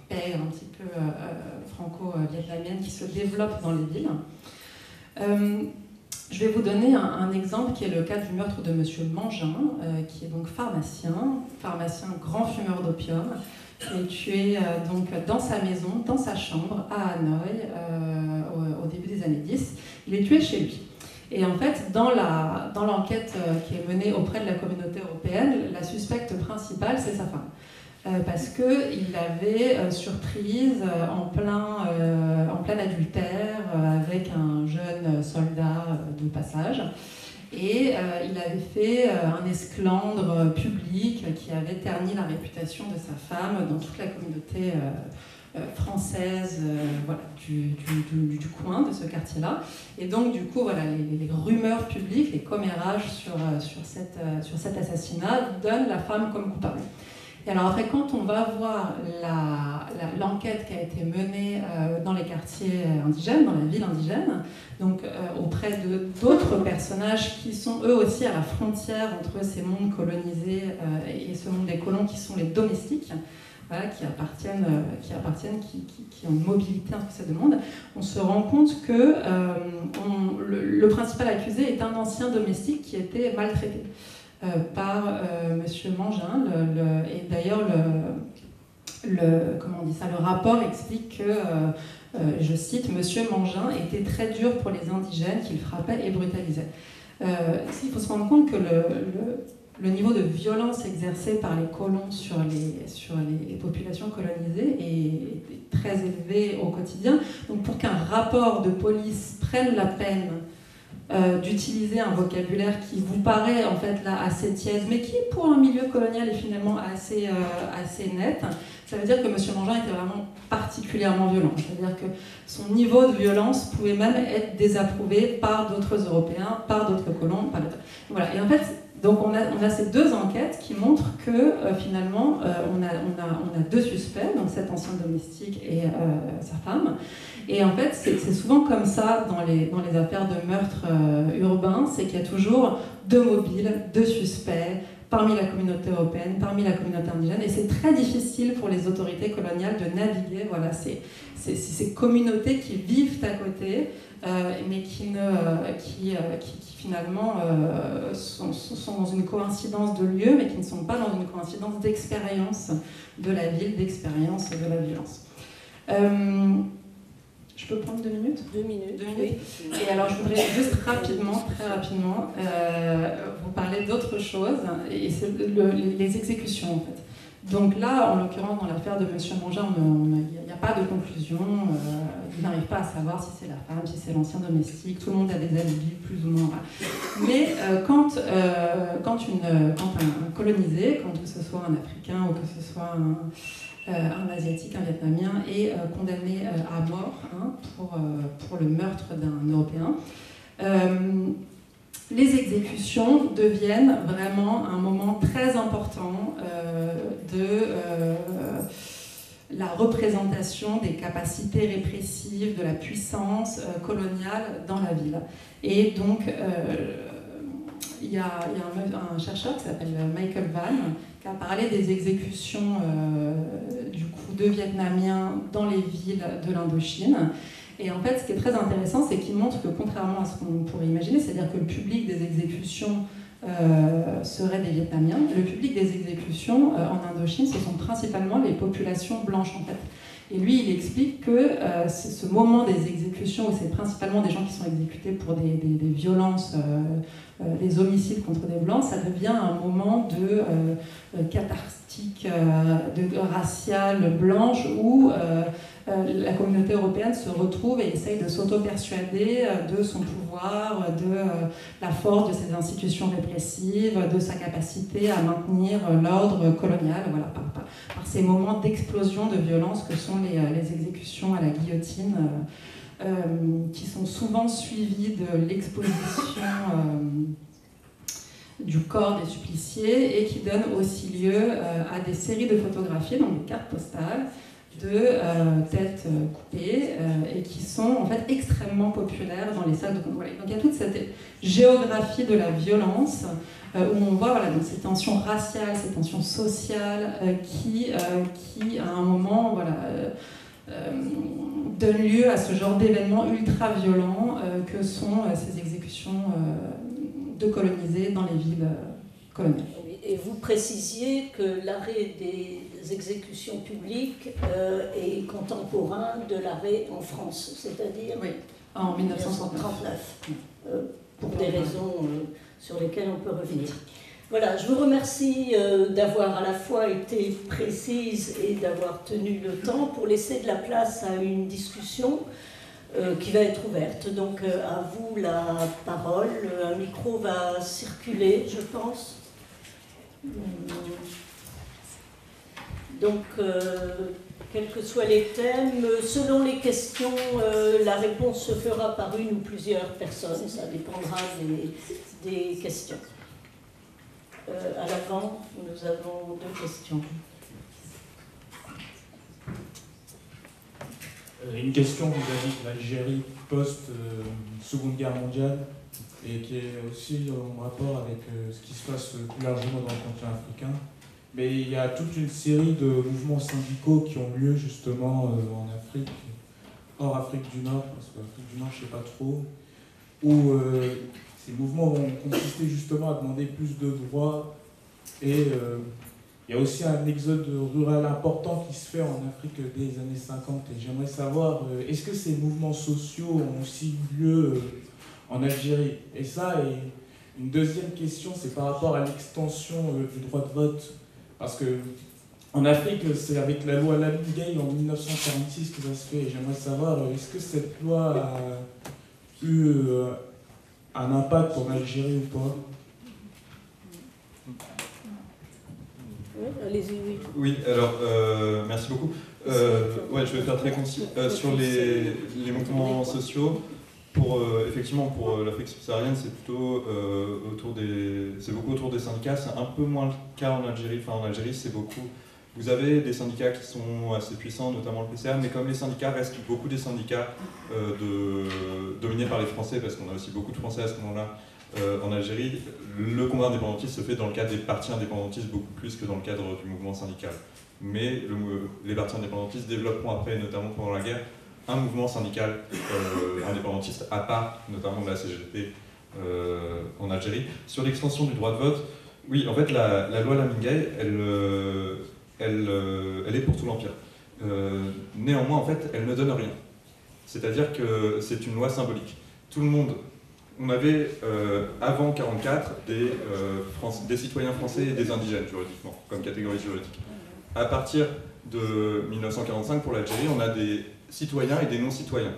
paix un petit peu franco-vietnamienne qui se développe dans les villes. Je vais vous donner un exemple qui est le cas du meurtre de Monsieur Mangin, qui est donc pharmacien grand fumeur d'opium, qui est tué donc dans sa maison, dans sa chambre à Hanoï au début des années 10. Il est tué chez lui. Et en fait, dans l'enquête qui est menée auprès de la communauté européenne, la suspecte principale, c'est sa femme. Parce qu'il l'avait surprise en plein adultère avec un jeune soldat de passage. Et il avait fait un esclandre public qui avait terni la réputation de sa femme dans toute la communauté française du coin, de ce quartier-là. Et donc, du coup, les rumeurs publiques, les commérages sur cet assassinat donnent la femme comme coupable. Et alors après, quand on va voir l'enquête qui a été menée dans les quartiers indigènes, dans la ville indigène, donc auprès d'autres personnages qui sont eux aussi à la frontière entre ces mondes colonisés et ce monde des colons qui sont les domestiques, qui ont une mobilité entre ces deux mondes, on se rend compte que le principal accusé est un ancien domestique qui était maltraité par Monsieur Mangin. Et d'ailleurs, le rapport explique que, je cite, Monsieur Mangin était très dur pour les indigènes qu'il frappait et brutalisait. Il faut se rendre compte que le niveau de violence exercée par les colons sur les populations colonisées est très élevé au quotidien. Donc pour qu'un rapport de police prenne la peine d'utiliser un vocabulaire qui vous paraît en fait là assez tiède, mais qui pour un milieu colonial est finalement assez net, ça veut dire que M. Mangin était vraiment particulièrement violent. C'est-à-dire que son niveau de violence pouvait même être désapprouvé par d'autres Européens, par d'autres colons, par d'autres... Voilà. Et en fait, donc on a ces deux enquêtes qui montrent que finalement on a deux suspects, donc cet ancien domestique et sa femme. Et en fait, c'est souvent comme ça dans les affaires de meurtre urbains, c'est qu'il y a toujours deux mobiles, deux suspects parmi la communauté européenne, parmi la communauté indigène, et c'est très difficile pour les autorités coloniales de naviguer ces communautés qui vivent à côté, mais qui finalement sont dans une coïncidence de lieu, mais qui ne sont pas dans une coïncidence d'expérience de la ville, d'expérience de la violence. Je peux prendre 2 minutes ?
2 minutes.
2 minutes. Oui. Et alors, je voudrais juste très rapidement, vous parler d'autre chose, et c'est les exécutions, en fait. Donc là, en l'occurrence, dans l'affaire de M. Mangin, il n'y a pas de conclusion. Il n'arrive pas à savoir si c'est la femme, si c'est l'ancien domestique. Tout le monde a des alibis, plus ou moins. Mais quand un colonisé, quand que ce soit un Africain ou que ce soit un Asiatique, un Vietnamien, est condamné à mort pour le meurtre d'un Européen, les exécutions deviennent vraiment un moment très important de la représentation des capacités répressives, de la puissance coloniale dans la ville. Et donc, il y a un chercheur qui s'appelle Michael Vann qui a parlé des exécutions du coup de Vietnamiens dans les villes de l'Indochine. Et en fait, ce qui est très intéressant, c'est qu'il montre que contrairement à ce qu'on pourrait imaginer, c'est-à-dire que le public des exécutions serait des Vietnamiens, le public des exécutions en Indochine, ce sont principalement les populations blanches en fait, Et lui, il explique que c'est ce moment des exécutions, où c'est principalement des gens qui sont exécutés pour des violences, des homicides contre des blancs, ça devient un moment de catharstique, de raciale blanche, où la communauté européenne se retrouve et essaye de s'auto-persuader de son pouvoir, de la force de ses institutions répressives, de sa capacité à maintenir l'ordre colonial, voilà, par ces moments d'explosion de violence que sont les exécutions à la guillotine, qui sont souvent suivies de l'exposition du corps des suppliciés et qui donnent aussi lieu à des séries de photographies, donc des cartes postales, de têtes coupées et qui sont en fait extrêmement populaires dans les salles de contrôle. Donc il y a toute cette géographie de la violence où on voit voilà, donc ces tensions raciales, ces tensions sociales qui à un moment voilà, donnent lieu à ce genre d'événements ultra violents que sont ces exécutions de colonisés dans les villes coloniales.
Et vous précisiez que l'arrêt des exécutions publiques est contemporain de l'arrêt en France, c'est-à-dire
oui, en
1939, pour des raisons sur lesquelles on peut revenir. Voilà, je vous remercie d'avoir à la fois été précise et d'avoir tenu le temps pour laisser de la place à une discussion qui va être ouverte. Donc à vous la parole, un micro va circuler, je pense. Donc, quels que soient les thèmes, selon les questions, la réponse se fera par une ou plusieurs personnes, ça dépendra des questions. À l'avant, nous avons 2 questions.
Une question vis-à-vis de l'Algérie post-Seconde Guerre mondiale et qui est aussi en rapport avec ce qui se passe plus largement dans le continent africain. Mais il y a toute une série de mouvements syndicaux qui ont lieu justement en Afrique, hors Afrique du Nord, parce qu'Afrique du Nord je ne sais pas trop, où ces mouvements vont consister justement à demander plus de droits et il y a aussi un exode rural important qui se fait en Afrique dès les années 50 et j'aimerais savoir, est-ce que ces mouvements sociaux ont aussi eu lieu en Algérie? Et ça, et une deuxième question, c'est par rapport à l'extension du droit de vote. Parce que en Afrique, c'est avec la loi Lamine Gueye en 1946 que ça se fait. Et j'aimerais savoir, est-ce que cette loi a eu un impact en Algérie ou pas?
Oui, allez-y, oui.
Oui, alors, merci beaucoup. Ouais, je vais faire très concis. Sur les mouvements sociaux, effectivement, pour l'Afrique subsaharienne, c'est plutôt beaucoup autour des syndicats. C'est un peu moins le cas en Algérie. Enfin, en Algérie, c'est beaucoup. Vous avez des syndicats qui sont assez puissants, notamment le PCA, mais comme les syndicats restent beaucoup des syndicats dominés par les Français, parce qu'on a aussi beaucoup de Français à ce moment-là en Algérie, le combat indépendantiste se fait dans le cadre des partis indépendantistes beaucoup plus que dans le cadre du mouvement syndical. Mais les partis indépendantistes développeront après, notamment pendant la guerre, un mouvement syndical indépendantiste à part, notamment de la CGT en Algérie. Sur l'extension du droit de vote, oui, en fait, la loi Lamine Gueye, elle est pour tout l'Empire. Néanmoins, en fait, elle ne donne rien. C'est-à-dire que c'est une loi symbolique. Tout le monde, on avait avant 1944 des citoyens français et des indigènes juridiquement, comme catégorie juridique. À partir de 1945, pour l'Algérie, on a des citoyens et des non-citoyens.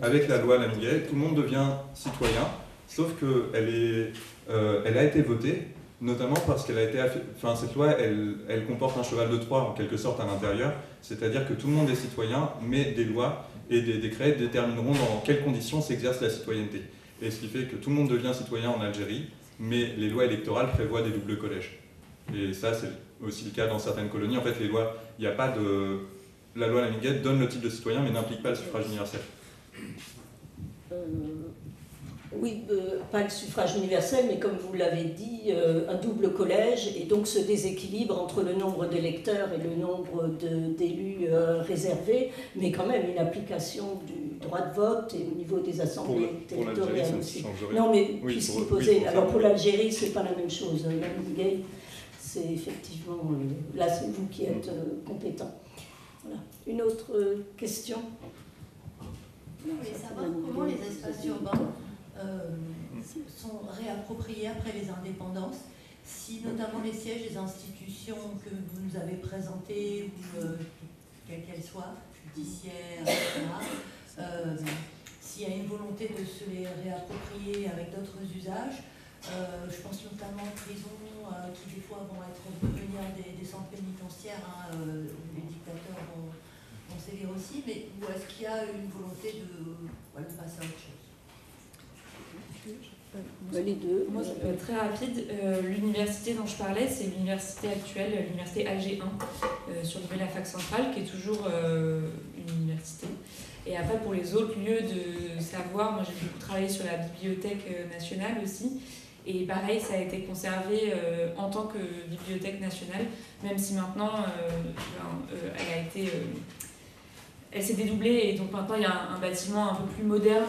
Avec la loi Lamine Gueye, tout le monde devient citoyen, sauf qu'elle a été votée, notamment parce qu'elle a été... Enfin, cette loi, elle comporte un cheval de Troie, en quelque sorte, à l'intérieur, c'est-à-dire que tout le monde est citoyen, mais des lois et des décrets détermineront dans quelles conditions s'exerce la citoyenneté. Et ce qui fait que tout le monde devient citoyen en Algérie, mais les lois électorales prévoient des doubles collèges. Et ça, c'est aussi le cas dans certaines colonies. En fait, les lois, il n'y a pas de... La loi Lamine Gueye donne le titre de citoyen, mais n'implique pas le suffrage universel.
Oui, pas le suffrage universel, mais comme vous l'avez dit, un double collège, et donc ce déséquilibre entre le nombre d'électeurs et le nombre d'élus réservés, mais quand même une application du droit de vote et au niveau des assemblées territoriales aussi. Non, mais oui, puisqu'il posait... Alors pour l'Algérie, c'est pas la même chose. Lamine Gueye, c'est effectivement... là, c'est vous qui êtes compétent. Voilà. Une autre question?
Je voulais savoir comment les espaces urbains sont réappropriés après les indépendances, si notamment les sièges des institutions que vous nous avez présentées, ou quelles qu'elles soient, judiciaires, etc., s'il y a une volonté de se les réapproprier avec d'autres usages. Je pense notamment aux prisons qui des fois vont devenir des centres pénitentiaires, hein, les dictateurs vont sévir aussi, mais où est-ce qu'il y a une volonté de passer à autre chose?
Les deux.
Moi, ça peut être très rapide. L'université dont je parlais, c'est l'université actuelle, l'université Alger 1, sur la fac centrale, qui est toujours une université. Et après, pour les autres lieux de savoir, moi j'ai beaucoup travaillé sur la bibliothèque nationale aussi. Et pareil, ça a été conservé en tant que bibliothèque nationale, même si maintenant, elle s'est dédoublée. Et donc maintenant, il y a un bâtiment un peu plus moderne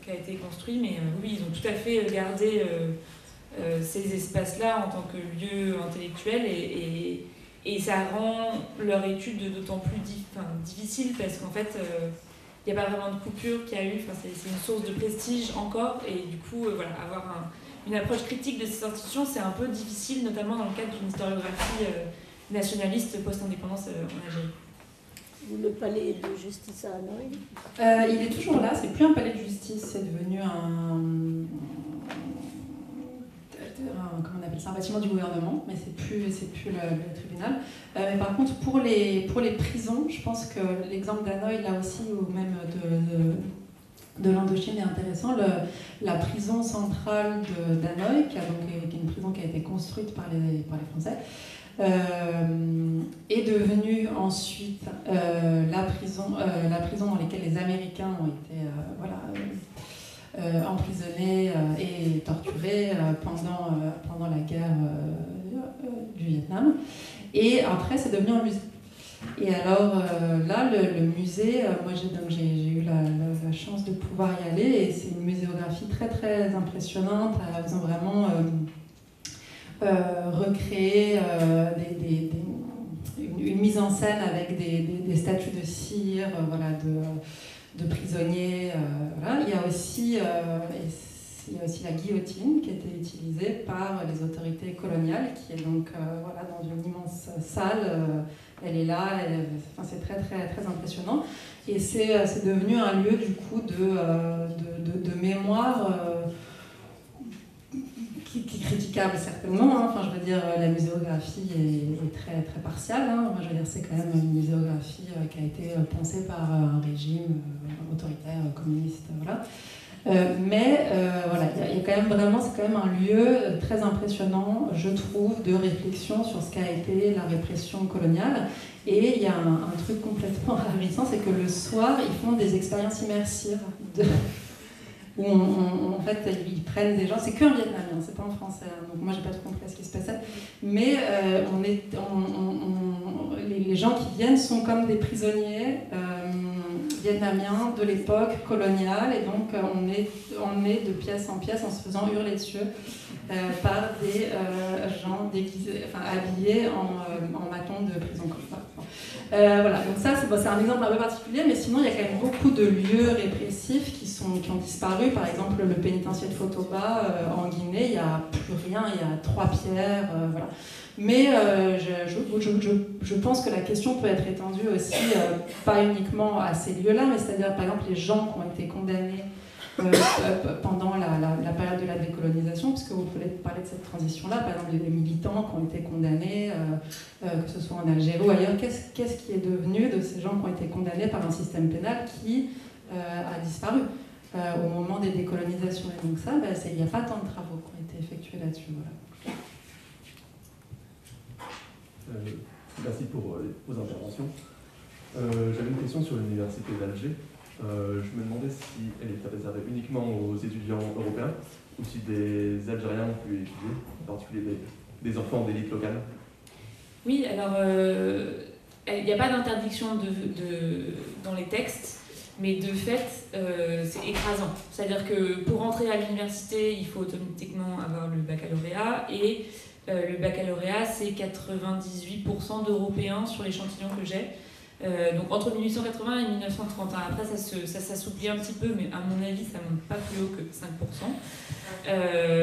qui a été construit. Mais oui, ils ont tout à fait gardé ces espaces-là en tant que lieu intellectuel. Et ça rend leur étude d'autant plus difficile parce qu'en fait, il n'y a pas vraiment de coupure qu'il y a eu. Enfin, c'est une source de prestige encore. Et du coup, avoir une approche critique de ces institutions, c'est un peu difficile, notamment dans le cadre d'une historiographie nationaliste post-indépendance en Algérie.
Le palais de justice à Hanoï?
Il est toujours là, c'est plus un palais de justice, c'est devenu comment on appelle ça, un bâtiment du gouvernement, mais c'est plus le tribunal. Mais par contre, pour les prisons, je pense que l'exemple d'Hanoï, là aussi, ou même de l'Indochine est intéressant. La prison centrale d'Hanoï, qui est une prison qui a été construite par les Français, est devenue ensuite la prison dans laquelle les Américains ont été emprisonnés et torturés pendant la guerre du Vietnam. Et après, c'est devenu un musée. Et alors là, le musée, moi j'ai eu la chance de pouvoir y aller, et c'est une muséographie très très impressionnante. Ils ont vraiment recréé une mise en scène avec des statues de cire, de prisonniers. Voilà. Il y a aussi la guillotine qui a été utilisée par les autorités coloniales, qui est donc dans une immense salle. Elle est là, c'est très, très, très impressionnant. Et c'est devenu un lieu du coup de mémoire qui est critiquable certainement. Hein. Enfin, je veux dire, la muséographie est très, très partiale. Hein. Moi, je veux dire, c'est quand même une muséographie qui a été pensée par un régime autoritaire, communiste. Voilà. Mais il y a quand même vraiment, c'est quand même un lieu très impressionnant, je trouve, de réflexion sur ce qu'a été la répression coloniale. Et il y a un truc complètement ahurissant, c'est que le soir, ils font des expériences immersives où en fait ils prennent des gens, c'est qu'en vietnamien, c'est pas en français, hein, donc moi j'ai pas trop compris ce qui se passait, mais les gens qui viennent sont comme des prisonniers vietnamiens de l'époque coloniale, et donc on est de pièce en pièce en se faisant hurler dessus par des gens déguisés, habillés en matons de prison. Voilà, donc ça c'est un exemple un peu particulier, mais sinon il y a quand même beaucoup de lieux répressifs qui ont disparu. Par exemple, le pénitencier de Fotoba en Guinée, il n'y a plus rien, il y a 3 pierres, voilà. Mais je pense que la question peut être étendue aussi, pas uniquement à ces lieux-là, mais c'est-à-dire par exemple les gens qui ont été condamnés pendant la période de la décolonisation, puisque vous pouvez parler de cette transition-là, par exemple les militants qui ont été condamnés, que ce soit en Algérie ou ailleurs, qu'est-ce qui est devenu de ces gens qui ont été condamnés par un système pénal qui a disparu au moment des décolonisations? Et donc ça, il n'y a pas tant de travaux qui ont été effectués là-dessus. Voilà.
Merci pour vos interventions. J'avais une question sur l'université d'Alger. Je me demandais si elle était réservée uniquement aux étudiants européens ou si des Algériens ont pu étudier, en particulier des enfants d'élite locale.
Oui, alors il n'y a pas d'interdiction dans les textes, mais de fait c'est écrasant. C'est-à-dire que pour entrer à l'université, il faut automatiquement avoir le baccalauréat, et le baccalauréat, c'est 98% d'Européens sur l'échantillon que j'ai. Donc entre 1880 et 1930. Après, ça s'assouplit un petit peu, mais à mon avis, ça ne monte pas plus haut que 5%.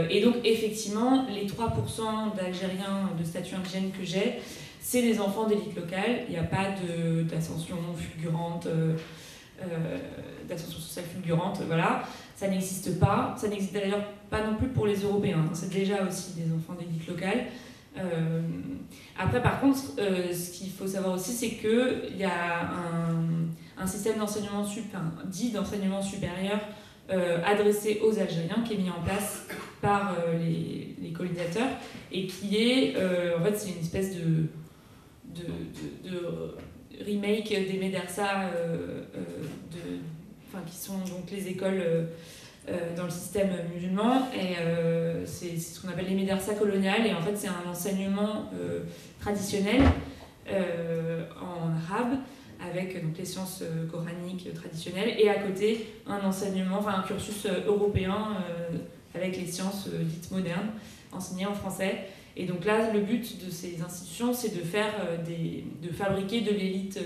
Et donc, effectivement, les 3% d'Algériens de statut indigène que j'ai, c'est des enfants d'élite locale. Il n'y a pas d'ascension fulgurante, d'ascension sociale fulgurante, voilà. Ça n'existe pas. Ça n'existe d'ailleurs pas non plus pour les Européens. C'est déjà aussi des enfants d'élite locale. Après, par contre, ce qu'il faut savoir aussi, c'est qu'il y a un système d'enseignement dit d'enseignement supérieur adressé aux Algériens qui est mis en place par les colonisateurs et qui est, en fait, c'est une espèce de remake des médersa, qui sont donc les écoles dans le système musulman, et c'est ce qu'on appelle les médersa coloniales, et en fait c'est un enseignement traditionnel en arabe avec donc les sciences coraniques traditionnelles, et à côté un enseignement, un cursus européen avec les sciences dites modernes enseignées en français. Et donc là, le but de ces institutions, c'est de fabriquer de l'élite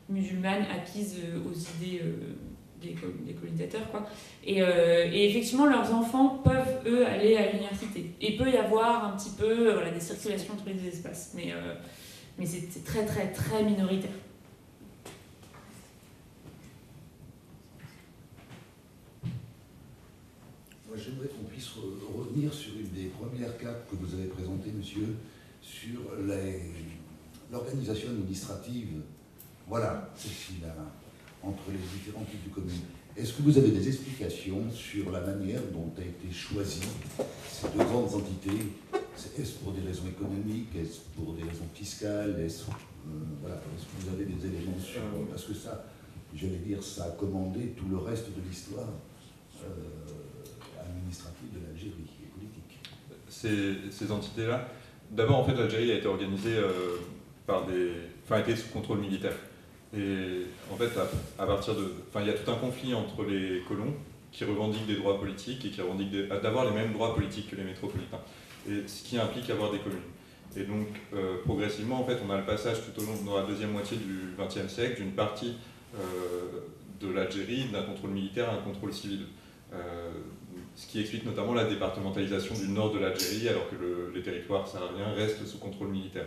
musulmane acquise aux idées des colonisateurs, quoi. Et effectivement, leurs enfants peuvent, eux, aller à l'université. Et il peut y avoir un petit peu des circulations entre les espaces, mais c'est très, très, très minoritaire.
Moi, j'aimerais qu'on puisse revenir sur une des premières cartes que vous avez présentées, monsieur, sur l'organisation administrative. Voilà, celle-ci-là, entre les différents types de communes. Est-ce que vous avez des explications sur la manière dont a été choisie ces deux grandes entités? Est-ce pour des raisons économiques? Est-ce pour des raisons fiscales? Est-ce que vous avez des éléments sur... Parce que ça, j'allais dire, ça a commandé tout le reste de l'histoire administrative de l'Algérie et politique.
Ces entités-là, d'abord, en fait, l'Algérie a été organisée a été sous contrôle militaire. Et en fait, à partir de... il y a tout un conflit entre les colons qui revendiquent des droits politiques et qui revendiquent d'avoir les mêmes droits politiques que les métropolitains. Et ce qui implique avoir des communes. Et donc, progressivement, en fait, on a le passage tout au long de la deuxième moitié du XXe siècle d'une partie de l'Algérie d'un contrôle militaire à un contrôle civil. Ce qui explique notamment la départementalisation du nord de l'Algérie, alors que les territoires sahariens restent sous contrôle militaire.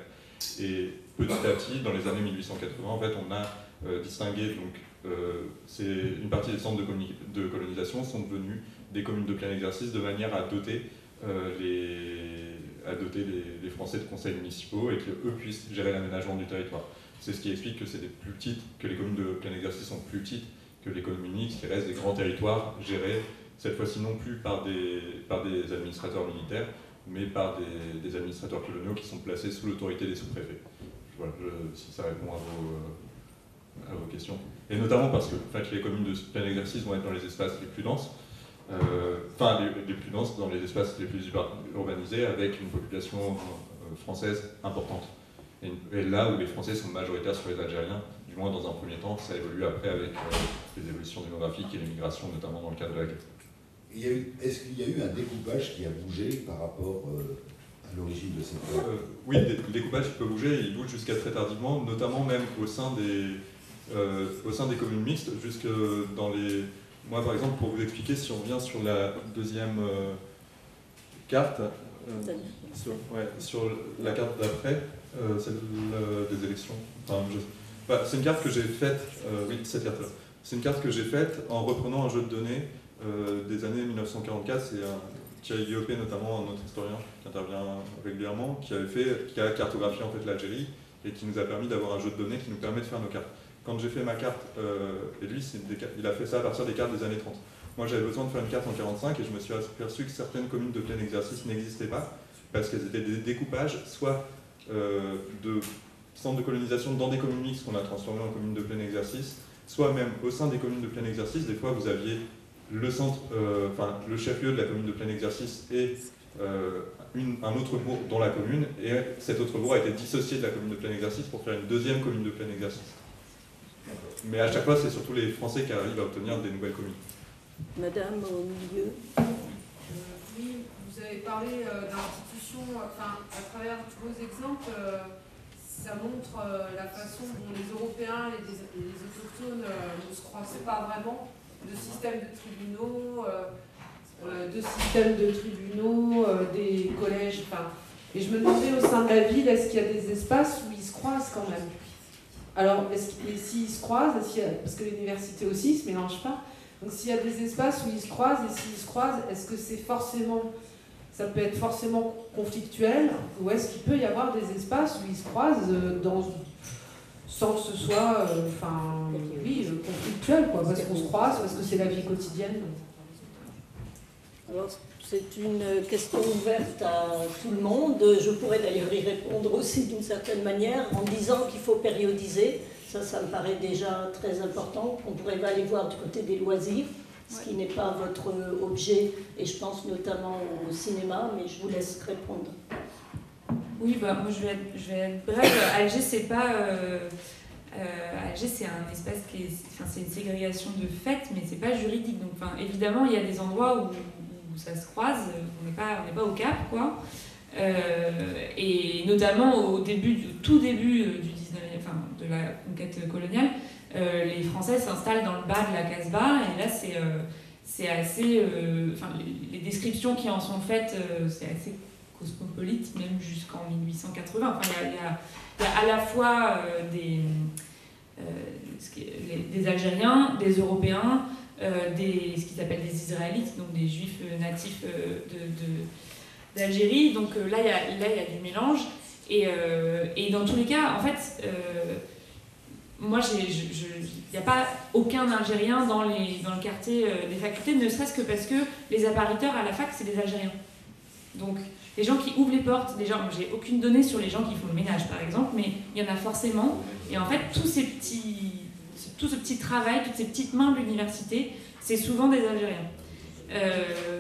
Et petit à petit, dans les années 1880, en fait, on a distingué, donc, une partie des centres de colonisation sont devenus des communes de plein exercice de manière à doter les Français de conseils municipaux et qu'eux puissent gérer l'aménagement du territoire. C'est ce qui explique que c'est plus petites, que les communes de plein exercice sont plus petites que les communes mixtes, qui restent des grands territoires gérés, cette fois-ci non plus par des administrateurs militaires, mais par des administrateurs coloniaux qui sont placés sous l'autorité des sous-préfets. Voilà, si ça répond à vos questions. Et notamment parce que les communes de plein exercice vont être dans les espaces les plus denses, les plus denses dans les espaces les plus urbanisés, avec une population française importante. Et là où les Français sont majoritaires sur les Algériens, du moins dans un premier temps, ça évolue après avec les évolutions démographiques et l'immigration, notamment dans le cadre de la guerre.
Est-ce qu'il y a eu un découpage qui a bougé par rapport à l'origine de cette guerre?
Oui, le découpage peut bouger, il bouge jusqu'à très tardivement, notamment même au sein des communes mixtes, jusque dans les... Moi, par exemple, pour vous expliquer, si on revient sur la deuxième carte, sur la carte d'après, celle des élections, c'est une carte que j'ai faite, oui, cette carte-là. C'est une carte que j'ai faite en reprenant un jeu de données des années 1944, c'est Thierry Guillopé, notamment un autre historien qui intervient régulièrement, qui a cartographié en fait l'Algérie et qui nous a permis d'avoir un jeu de données qui nous permet de faire nos cartes. Quand j'ai fait ma carte, et lui, il a fait ça à partir des cartes des années 30. Moi, j'avais besoin de faire une carte en 45 et je me suis aperçu que certaines communes de plein exercice n'existaient pas parce qu'elles étaient des découpages, soit de centres de colonisation dans des communes mixtes qu'on a transformées en communes de plein exercice, soit même au sein des communes de plein exercice, des fois vous aviez le centre, le chef-lieu de la commune de plein exercice et un autre bourg dans la commune, et cet autre bourg a été dissocié de la commune de plein exercice pour faire une deuxième commune de plein exercice. Mais à chaque fois, c'est surtout les Français qui arrivent à obtenir des nouvelles communes.
Madame, au milieu.
Oui, vous avez parlé d'institutions, à travers vos exemples, ça montre la façon dont les Européens et les autochtones ne se croisent pas vraiment, de système de tribunaux, des collèges, enfin. Et je me demandais au sein de la ville, est-ce qu'il y a des espaces où ils se croisent quand même? Alors, et s'ils se croisent, parce que l'université aussi ne se mélange pas, donc s'il y a des espaces où ils se croisent, et s'ils se croisent, est-ce que ça peut être forcément conflictuel, ou est-ce qu'il peut y avoir des espaces où ils se croisent sans que ce soit conflictuel, quoi, parce qu'on se croise, parce que c'est la vie quotidienne.
Alors, c'est une question ouverte à tout le monde. Je pourrais d'ailleurs y répondre aussi d'une certaine manière en disant qu'il faut périodiser. Ça me paraît déjà très important, qu'on pourrait aller voir du côté des loisirs, ce qui n'est pas votre objet, et je pense notamment au cinéma, mais je vous laisse répondre.
Oui, moi je vais être brève. Alger, c'est pas... Alger, c'est un espace c'est une ségrégation de fait, mais c'est pas juridique. Donc, évidemment, il y a des endroits où ça se croise, on n'est pas au Cap, quoi. Et notamment au tout début du 19e, de la conquête coloniale, les Français s'installent dans le bas de la Casbah, et là c'est assez... les descriptions qui en sont faites, c'est assez cosmopolite, même jusqu'en 1880. Il y a à la fois des Algériens, des Européens, ce qu'ils appellent des Israélites, donc des Juifs natifs d'Algérie. Donc là, il y a du mélange. Et dans tous les cas, en fait, moi, il n'y a pas aucun Algérien dans le quartier des facultés, ne serait-ce que parce que les appariteurs à la fac, c'est des Algériens. Donc, les gens qui ouvrent les portes, j'ai aucune donnée sur les gens qui font le ménage, par exemple, mais il y en a forcément. Et en fait, tout ce petit travail, toutes ces petites mains de l'université, c'est souvent des Algériens.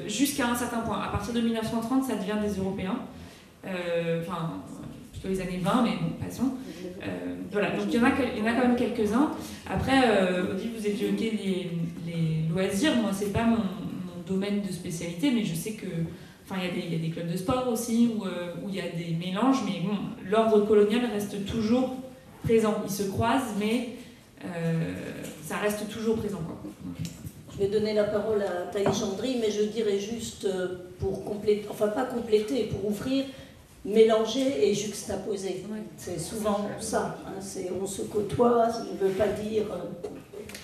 Jusqu'à un certain point. À partir de 1930, ça devient des Européens. Plutôt les années 20, mais bon, passons. Voilà, donc il y en a quand même quelques-uns. Après, Odile, vous évoquez les loisirs. Moi, c'est pas mon domaine de spécialité, mais je sais que il y a des clubs de sport aussi où il y a des mélanges, mais bon, l'ordre colonial reste toujours présent. Ils se croisent, mais ça reste toujours présent, quoi.
Je vais donner la parole à Thaïs Gendry, mais je dirais juste pour compléter, pas compléter, pour ouvrir, mélanger et juxtaposer. Ouais. C'est souvent ça. On se côtoie, ça ne veut pas dire...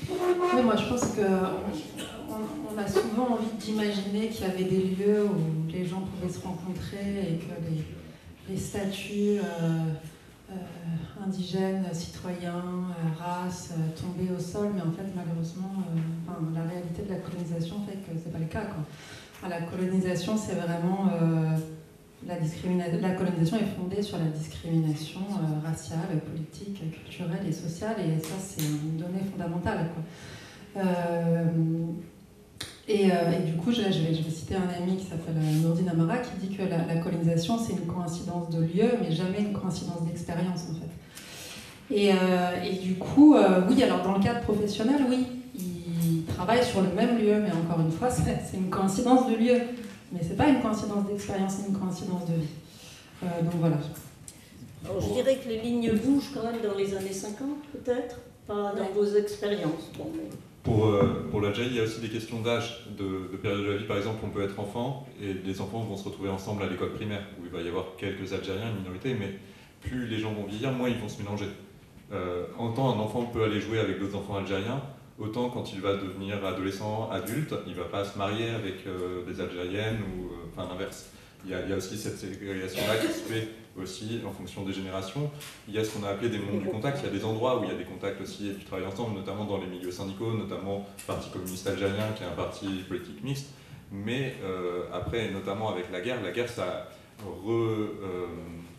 Oui, moi je pense qu'on a souvent envie d'imaginer qu'il y avait des lieux où les gens pouvaient se rencontrer et que les statuts indigènes, citoyens, races tombaient au sol, mais en fait malheureusement la réalité de la colonisation fait que c'est pas le cas, quoi. La colonisation, c'est vraiment la colonisation est fondée sur la discrimination raciale, politique, culturelle et sociale, et ça c'est une donnée fondamentale, quoi. Et du coup, je vais citer un ami qui s'appelle Nourdine Amara qui dit que la colonisation c'est une coïncidence de lieu, mais jamais une coïncidence d'expérience, en fait. Et du coup, oui, alors dans le cadre professionnel, oui, ils travaillent sur le même lieu, mais encore une fois, c'est une coïncidence de lieu. Mais c'est pas une coïncidence d'expérience, c'est une coïncidence de vie. Donc voilà.
Alors, je dirais que les lignes bougent quand même dans les années 50, peut-être, pas dans vos expériences. Bon, mais...
Pour l'Algérie, il y a aussi des questions d'âge, de période de la vie. Par exemple, on peut être enfant, et les enfants vont se retrouver ensemble à l'école primaire, où il va y avoir quelques Algériens, une minorité, mais plus les gens vont vieillir, moins ils vont se mélanger. Autant un enfant peut aller jouer avec d'autres enfants algériens, autant quand il va devenir adolescent, adulte, il ne va pas se marier avec des Algériennes ou l'inverse. Il y a aussi cette ségrégation-là qui se fait aussi en fonction des générations. Il y a ce qu'on a appelé des mondes du contact. Il y a des endroits où il y a des contacts aussi et du travail ensemble, notamment dans les milieux syndicaux, notamment le Parti communiste algérien qui est un parti politique mixte. Mais après, notamment avec la guerre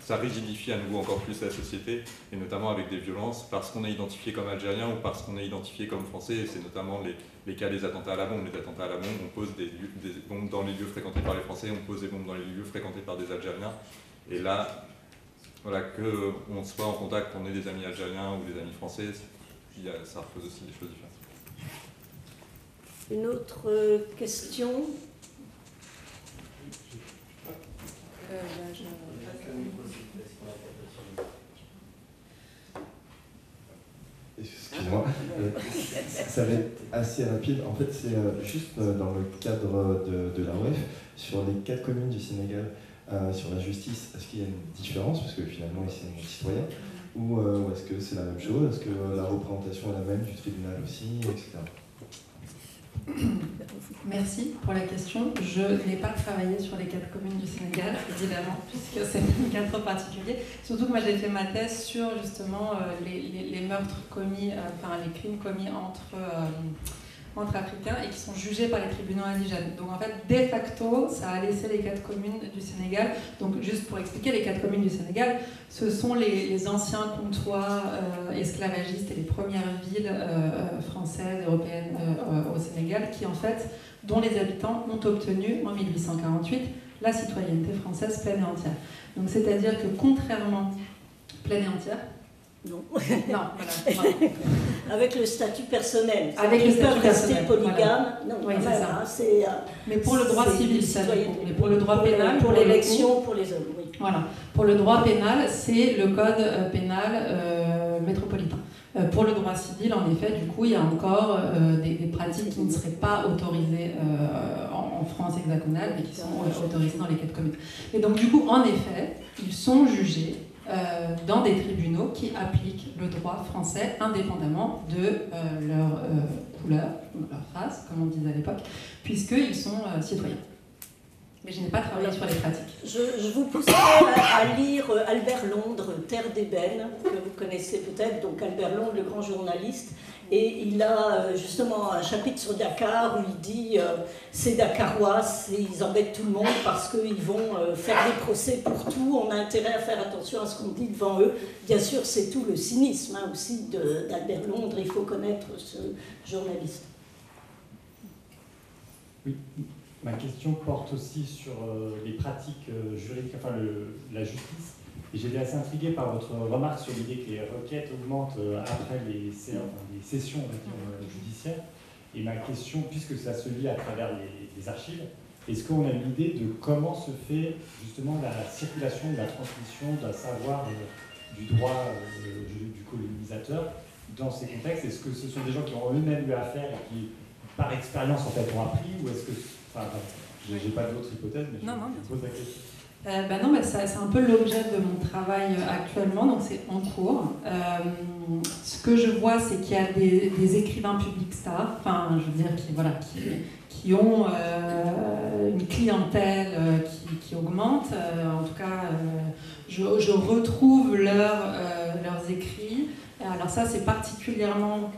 ça rigidifie à nouveau encore plus la société, et notamment avec des violences parce qu'on est identifié comme algérien ou parce qu'on est identifié comme français. Et c'est notamment les cas des attentats à la bombe. Les attentats à la bombe, on pose des bombes dans les lieux fréquentés par les Français, on pose des bombes dans les lieux fréquentés par des Algériens. Et là, voilà, qu'on soit en contact, qu'on ait des amis algériens ou des amis français, ça repose aussi des choses différentes.
Une autre question?
excusez-moi. Ça va être assez rapide. En fait, c'est juste dans le cadre de la WEF, sur les 4 communes du Sénégal, sur la justice, est-ce qu'il y a une différence? Parce que finalement, ils sont citoyens. Ou est-ce que c'est la même chose? Est-ce que la représentation est la même du tribunal aussi, etc.
Merci pour la question. Je n'ai pas travaillé sur les 4 communes du Sénégal, évidemment, puisque c'est un cas trop particulier. Surtout que moi j'ai fait ma thèse sur justement les meurtres commis, enfin les crimes commis entre Africains et qui sont jugés par les tribunaux indigènes. Donc en fait, de facto, ça a laissé les 4 communes du Sénégal. Donc juste pour expliquer, les 4 communes du Sénégal, ce sont les anciens comptoirs esclavagistes et les premières villes françaises, européennes au Sénégal, qui en fait, dont les habitants ont obtenu en 1848 la citoyenneté française pleine et entière. Donc c'est-à-dire que contrairement, pleine et entière,
non.
Non, voilà.
Avec le statut personnel.
Avec le statut personnel.
Polygames.
Voilà.
Non,
oui, c'est ça.
C'est,
mais pour le droit civil, ça dépend. Mais pour le droit pénal,
pour l'élection, pour les hommes, oui.
Voilà. Pour le droit pénal, c'est le code pénal métropolitain. Pour le droit civil, en effet, du coup, il y a encore des pratiques qui ne seraient pas autorisées en France hexagonale, mais qui sont autorisées dans les 4 communes. Et donc, du coup, en effet, ils sont jugés dans des tribunaux qui appliquent le droit français indépendamment de leur couleur, leur race, comme on disait à l'époque, puisqu'ils sont citoyens. Mais je n'ai pas travaillé sur les pratiques.
Je vous pousserai à lire Albert Londres, Terre d'ébène, que vous connaissez peut-être, donc Albert Londres, le grand journaliste, et il a justement un chapitre sur Dakar où il dit ces Dakarois, ils embêtent tout le monde parce qu'ils vont faire des procès pour tout, on a intérêt à faire attention à ce qu'on dit devant eux. Bien sûr, c'est tout le cynisme aussi d'Albert Londres, il faut connaître ce journaliste.
Oui. Ma question porte aussi sur les pratiques juridiques, enfin la justice. Et j'étais assez intrigué par votre remarque sur l'idée que les requêtes augmentent après les sessions judiciaires. Et ma question, puisque ça se lit à travers les archives, est-ce qu'on a une idée de comment se fait justement la circulation, la transmission d'un savoir du droit du colonisateur dans ces contextes? Est-ce que ce sont des gens qui ont eux-mêmes eu affaire et qui, par expérience, en fait, ont appris, ou est-ce que... Enfin, j'ai pas d'autres hypothèses, mais je pose la question.
Non, c'est un peu l'objet de mon travail actuellement, donc c'est en cours. Ce que je vois, c'est qu'il y a des écrivains publics stars, enfin, je veux dire, qui ont une clientèle qui augmente. En tout cas, je retrouve leurs écrits. Alors ça, c'est particulièrement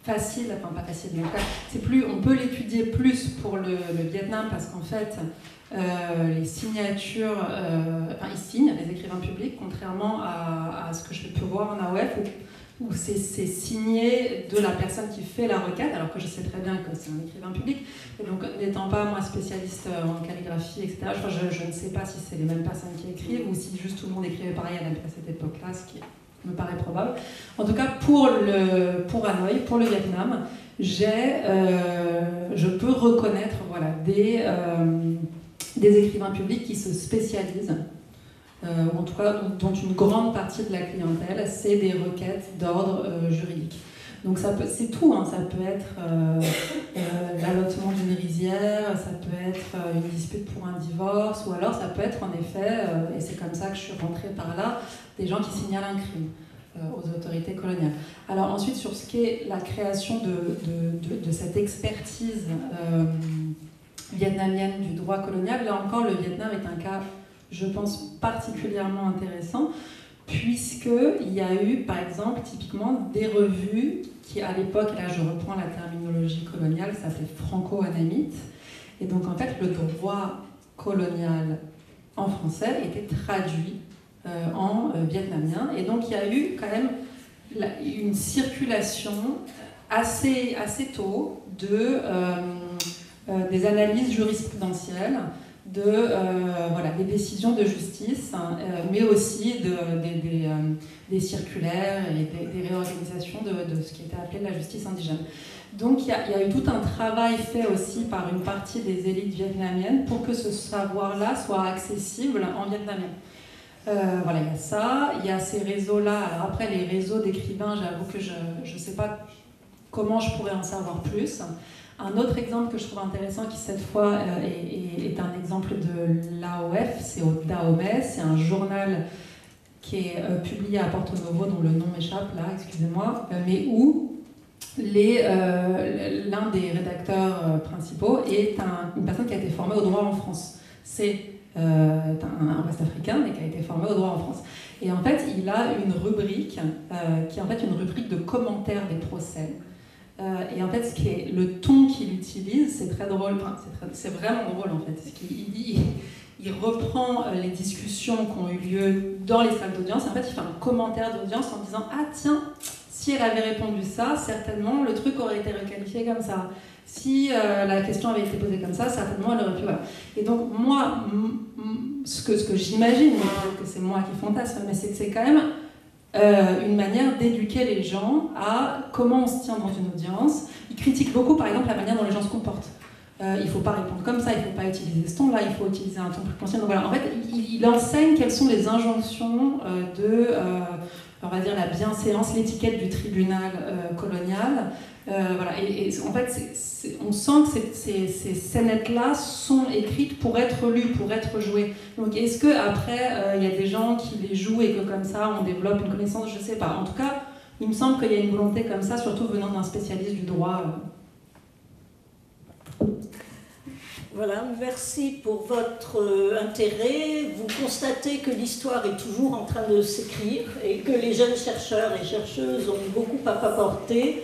facile, enfin pas facile, mais en tout cas, on peut l'étudier plus pour le Vietnam parce qu'en fait, les signatures, ils signent, les écrivains publics, contrairement à ce que je peux voir en AOF, où c'est signé de la personne qui fait la requête, alors que je sais très bien que c'est un écrivain public. Et donc, n'étant pas moi spécialiste en calligraphie, etc., je ne sais pas si c'est les mêmes personnes qui écrivent ou si juste tout le monde écrivait pareil à cette époque-là, ce qui me paraît probable. En tout cas, pour Hanoï, pour le Vietnam, je peux reconnaître des écrivains publics qui se spécialisent, ou en tout cas dont une grande partie de la clientèle, c'est des requêtes d'ordre juridique. Donc c'est tout, hein. Ça peut être l'allottement d'une rizière, ça peut être une dispute pour un divorce, ou alors ça peut être en effet, et c'est comme ça que je suis rentrée par là, des gens qui signalent un crime aux autorités coloniales. Alors ensuite, sur ce qu'est la création de cette expertise vietnamienne du droit colonial, là encore, le Vietnam est un cas, je pense, particulièrement intéressant, puisqu'il y a eu, par exemple, typiquement, des revues qui, à l'époque, là je reprends la terminologie coloniale, s'appelait franco-annamite, et donc en fait, le droit colonial en français était traduit en vietnamien, et donc il y a eu quand même une circulation assez tôt des analyses jurisprudentielles, des décisions de justice, mais aussi des circulaires et des réorganisations de ce qui était appelé la justice indigène. Donc il y a eu tout un travail fait aussi par une partie des élites vietnamiennes pour que ce savoir-là soit accessible en vietnamien. Voilà, il y a ça, il y a ces réseaux-là. Alors après, les réseaux d'écrivains, j'avoue que je ne sais pas comment je pourrais en savoir plus. Un autre exemple que je trouve intéressant, qui cette fois est un exemple de l'AOF, c'est au Dahomey, c'est un journal qui est publié à Porto Novo, dont le nom m'échappe là, excusez-moi, mais où l'un des rédacteurs principaux est une personne qui a été formée au droit en France. C'est un Ouest-Africain, mais qui a été formé au droit en France. Et en fait, il a une rubrique qui est en fait une rubrique de commentaires des procès. Et en fait, le ton qu'il utilise, c'est très drôle, enfin, c'est vraiment drôle en fait. Il reprend les discussions qui ont eu lieu dans les salles d'audience. En fait, il fait un commentaire d'audience en disant « Ah tiens, si elle avait répondu ça, certainement le truc aurait été requalifié comme ça. Si la question avait été posée comme ça, certainement elle aurait pu... » Voilà. Et donc moi, ce que j'imagine, peut-être que c'est moi qui fantasme, mais c'est que c'est quand même une manière d'éduquer les gens à comment on se tient dans une audience. Il critique beaucoup, par exemple, la manière dont les gens se comportent. Il ne faut pas répondre comme ça, il ne faut pas utiliser ce ton-là, il faut utiliser un ton plus conscient. Donc voilà, en fait, il enseigne quelles sont les injonctions on va dire, la bienséance, l'étiquette du tribunal colonial. Voilà. Et en fait, on sent que ces scénettes-là sont écrites pour être lues, pour être jouées. Donc est-ce qu'après, il y a des gens qui les jouent et que comme ça, on développe une connaissance? Je ne sais pas. En tout cas, il me semble qu'il y a une volonté comme ça, surtout venant d'un spécialiste du droit.
Voilà, merci pour votre intérêt. Vous constatez que l'histoire est toujours en train de s'écrire et que les jeunes chercheurs et chercheuses ont beaucoup à apporter.